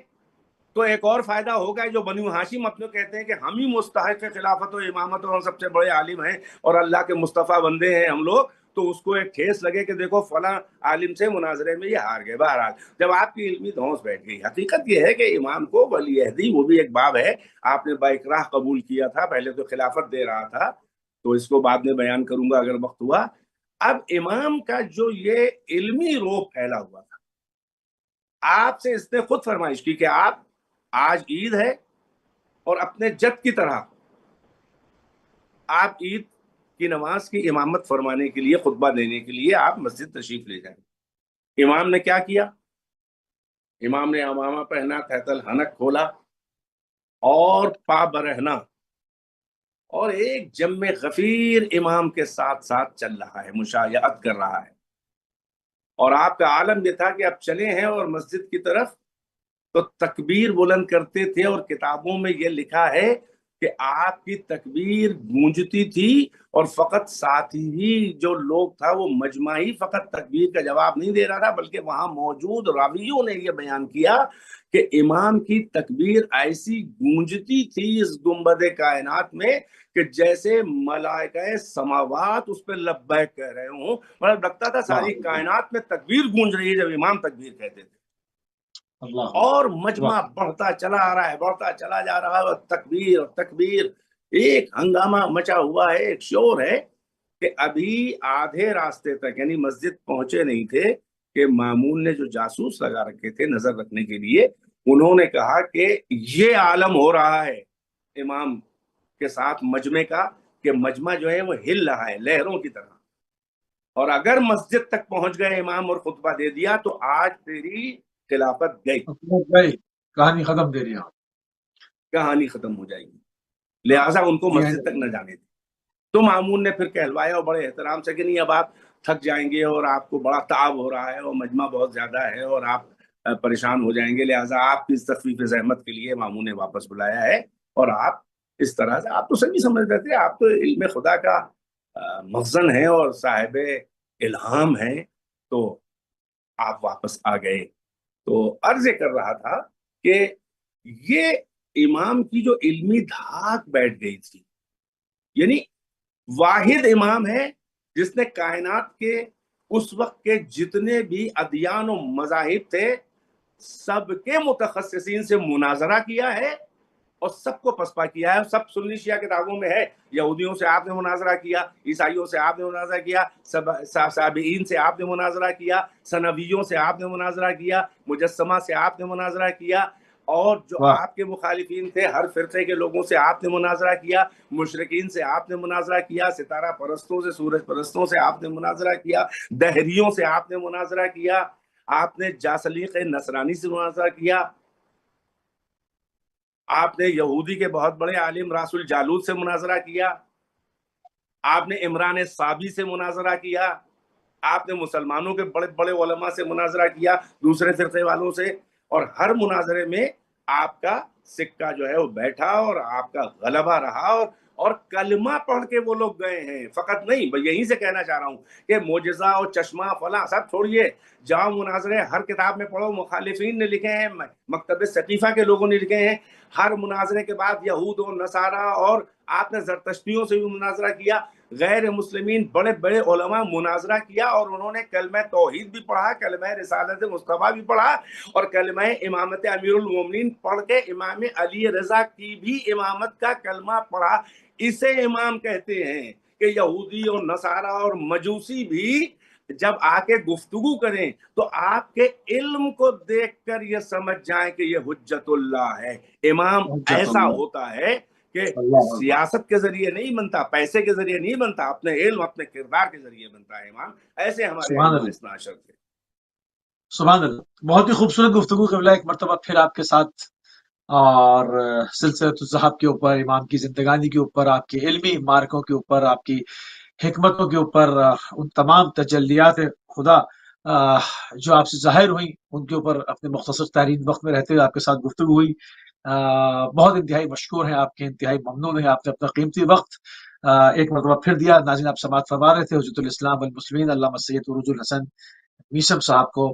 تو ایک اور فائدہ ہوگا. جو بنو ہاشم اپنے کہتے ہیں کہ ہم ہی مستحق خلافت و امامت اور سب سے بڑے عالم ہیں اور اللہ کے مصطفیٰ بندے ہیں ہم لوگ، تو اس کو ایک ٹھیس لگے کہ دیکھو فلاں عالم سے مناظرے میں یہ ہار گئے. بہرحال جب آپ کی علمی دھونس بیٹھ گئی، حقیقت یہ ہے کہ امام کو ولی عہدی، وہ بھی ایک باب ہے، آپ نے بااکراہ قبول کیا تھا. پہلے تو خلافت دے رہا تھا، تو اس کو بعد میں بیان کروں گا اگر وقت ہوا. اب امام کا جو یہ علمی روپ پھیلا ہوا تھا، آپ سے اس نے خود فرمائش کی کہ آپ آج عید ہے اور اپنے جد کی طرح آپ عید کی نماز کی امامت فرمانے کے لیے، خطبہ دینے کے لیے آپ مسجد تشریف لے جائیں. امام نے کیا کیا؟ امام نے امامہ پہنا، تحت الحنک کھولا اور پا برہنا، اور ایک جم غفیر امام کے ساتھ ساتھ چل رہا ہے، مشایعت کر رہا ہے. اور آپ کا عالم یہ تھا کہ اب چلے ہیں اور مسجد کی طرف تو تکبیر بلند کرتے تھے، اور کتابوں میں یہ لکھا ہے کہ آپ کی تکبیر گونجتی تھی، اور فقط ساتھ ہی جو لوگ تھا وہ مجمع ہی فقط تکبیر کا جواب نہیں دے رہا تھا، بلکہ وہاں موجود راویوں نے یہ بیان کیا کہ امام کی تکبیر ایسی گونجتی تھی اس گنبد کائنات میں کہ جیسے ملائکہ سماوات اس پہ لبیک کہہ رہے ہوں. مطلب لگتا تھا ساری کائنات میں تکبیر گونج رہی ہے جب امام تکبیر کہتے تھے. اور مجمع بڑھتا چلا آ رہا ہے، بڑھتا چلا جا رہا ہے، تکبیر اور تکبیر، ایک ہنگامہ مچا ہوا ہے، ایک شور ہے کہ ابھی آدھے راستے تک، یعنی مسجد پہنچے نہیں تھے کہ مامون نے جو جاسوس لگا رکھے تھے نظر رکھنے کے لیے، انہوں نے کہا کہ یہ عالم ہو رہا ہے امام کے ساتھ مجمع کا، کہ مجمع جو ہے وہ ہل رہا ہے لہروں کی طرح، اور اگر مسجد تک پہنچ گئے امام اور خطبہ دے دیا تو آج تیری خلافت گئی، کہانی ختم دے رہی، کہانی ختم ہو جائے گی. لہٰذا ان کو مسجد تک نہ جانے تھے. تو مامون نے پھر کہلوایا اور بڑے احترام سے کہ نہیں، اب آپ تھک جائیں گے اور آپ کو بڑا تعب ہو رہا ہے اور مجمع بہت زیادہ ہے اور آپ پریشان ہو جائیں گے، لہٰذا آپ کی اس تخفیف زحمت کے لیے ماموں نے واپس بلایا ہے، اور آپ اس طرح سے، آپ تو سبھی سمجھ رہے تھے، آپ تو علم خدا کا مخزن ہیں اور صاحب الہام ہیں، تو آپ واپس آ گئے۔ تو عرض کر رہا تھا کہ یہ امام کی جو علمی دھاک بیٹھ گئی تھی، یعنی واحد امام ہے جس نے کائنات کے اس وقت کے جتنے بھی ادیان و مذاہب تھے سب کے متخصصین سے مناظرہ کیا ہے اور سب کو پسپا کیا ہے۔ سب سنی شیعہ کتابوں میں ہے، یہودیوں سے آپ نے مناظرہ کیا، عیسائیوں سے آپ نے مناظرہ کیا، سابعین سے آپ نے مناظرہ کیا، سنویوں سے آپ نے مناظرہ کیا، مجسمہ سے آپ نے مناظرہ کیا، اور جو واہ آپ کے مخالفین تھے ہر فرقے کے لوگوں سے آپ نے مناظرہ کیا، مشرکین سے آپ نے مناظرہ کیا، ستارہ پرستوں سے، سورج پرستوں سے آپ نے مناظرہ کیا، دہریوں سے آپ نے مناظرہ کیا، آپ نے جاسلیق نصرانی سے مناظرہ کیا، آپ نے یہودی کے بہت بڑے عالم راس الجالوت سے مناظرہ کیا، آپ نے عمران صابی سے مناظرہ کیا، آپ نے مسلمانوں کے بڑے بڑے علماء سے مناظرہ کیا، دوسرے فرقے والوں سے، اور ہر مناظرے میں آپ کا سکہ جو ہے وہ بیٹھا اور آپ کا غلبہ رہا، اور کلمہ پڑھ کے وہ لوگ گئے ہیں، فقط نہیں۔ یہیں سے کہنا چاہ رہا ہوں کہ معجزہ اور چشمہ فلاں سب چھوڑیے، جہاں مناظرے ہر کتاب میں پڑھو مخالفین نے لکھے ہیں، مکتب ثقیفہ کے لوگوں نے لکھے ہیں، ہر مناظرے کے بعد یہود و نصارہ، اور آپ نے زرتشتیوں سے بھی مناظرہ کیا، غیر مسلمین بڑے بڑے علماء مناظرہ کیا، اور انہوں نے کلمہ توحید بھی پڑھا، کلمہ رسالت مصطفیٰ بھی پڑھا، اور کلمہ امامت امیر المومنین پڑھ کے امام علی رضا کی بھی امامت کا کلمہ پڑھا۔ اسے امام کہتے ہیں کہ یہودی اور نصارہ اور مجوسی بھی جب آ کے گفتگو کریں تو آپ کے علم کو دیکھ کر یہ سمجھ جائیں کہ یہ حجت اللہ ہے۔ امام حجت ایسا اللہ، ہوتا ہے کہ اللہ اکبر، سیاست کے ذریعے نہیں بنتا، پیسے کے ذریعے نہیں بنتا، اپنے علم اپنے کردار کے ذریعے بنتا ہے امام۔ ایسے ہمارے سبحان ائمہ اللہ، اثنا عشر تھے۔ سبحان اللہ۔ بہت ہی خوبصورت گفتگو قبلہ، ایک مرتبہ پھر آپ کے ساتھ، اور سلسلۃ الذہب کے اوپر، امام کی زندگانی کے اوپر، آپ کی علمی مارکوں کے اوپر، آپ کی حکمتوں کے اوپر، ان تمام تجلیات خدا جو آپ سے ظاہر ہوئیں ان کے اوپر اپنے مختصر ترین وقت میں رہتے ہوئے آپ کے ساتھ گفتگو ہوئی۔ بہت انتہائی مشکور ہیں آپ کے، انتہائی ممنون ہیں، آپ نے اپنا قیمتی وقت ایک مرتبہ پھر دیا۔ ناظرین، آپ سماعت فرما رہے تھے حجت الاسلام والمسلمین علامہ سید عروج الحسن میشم صاحب کو،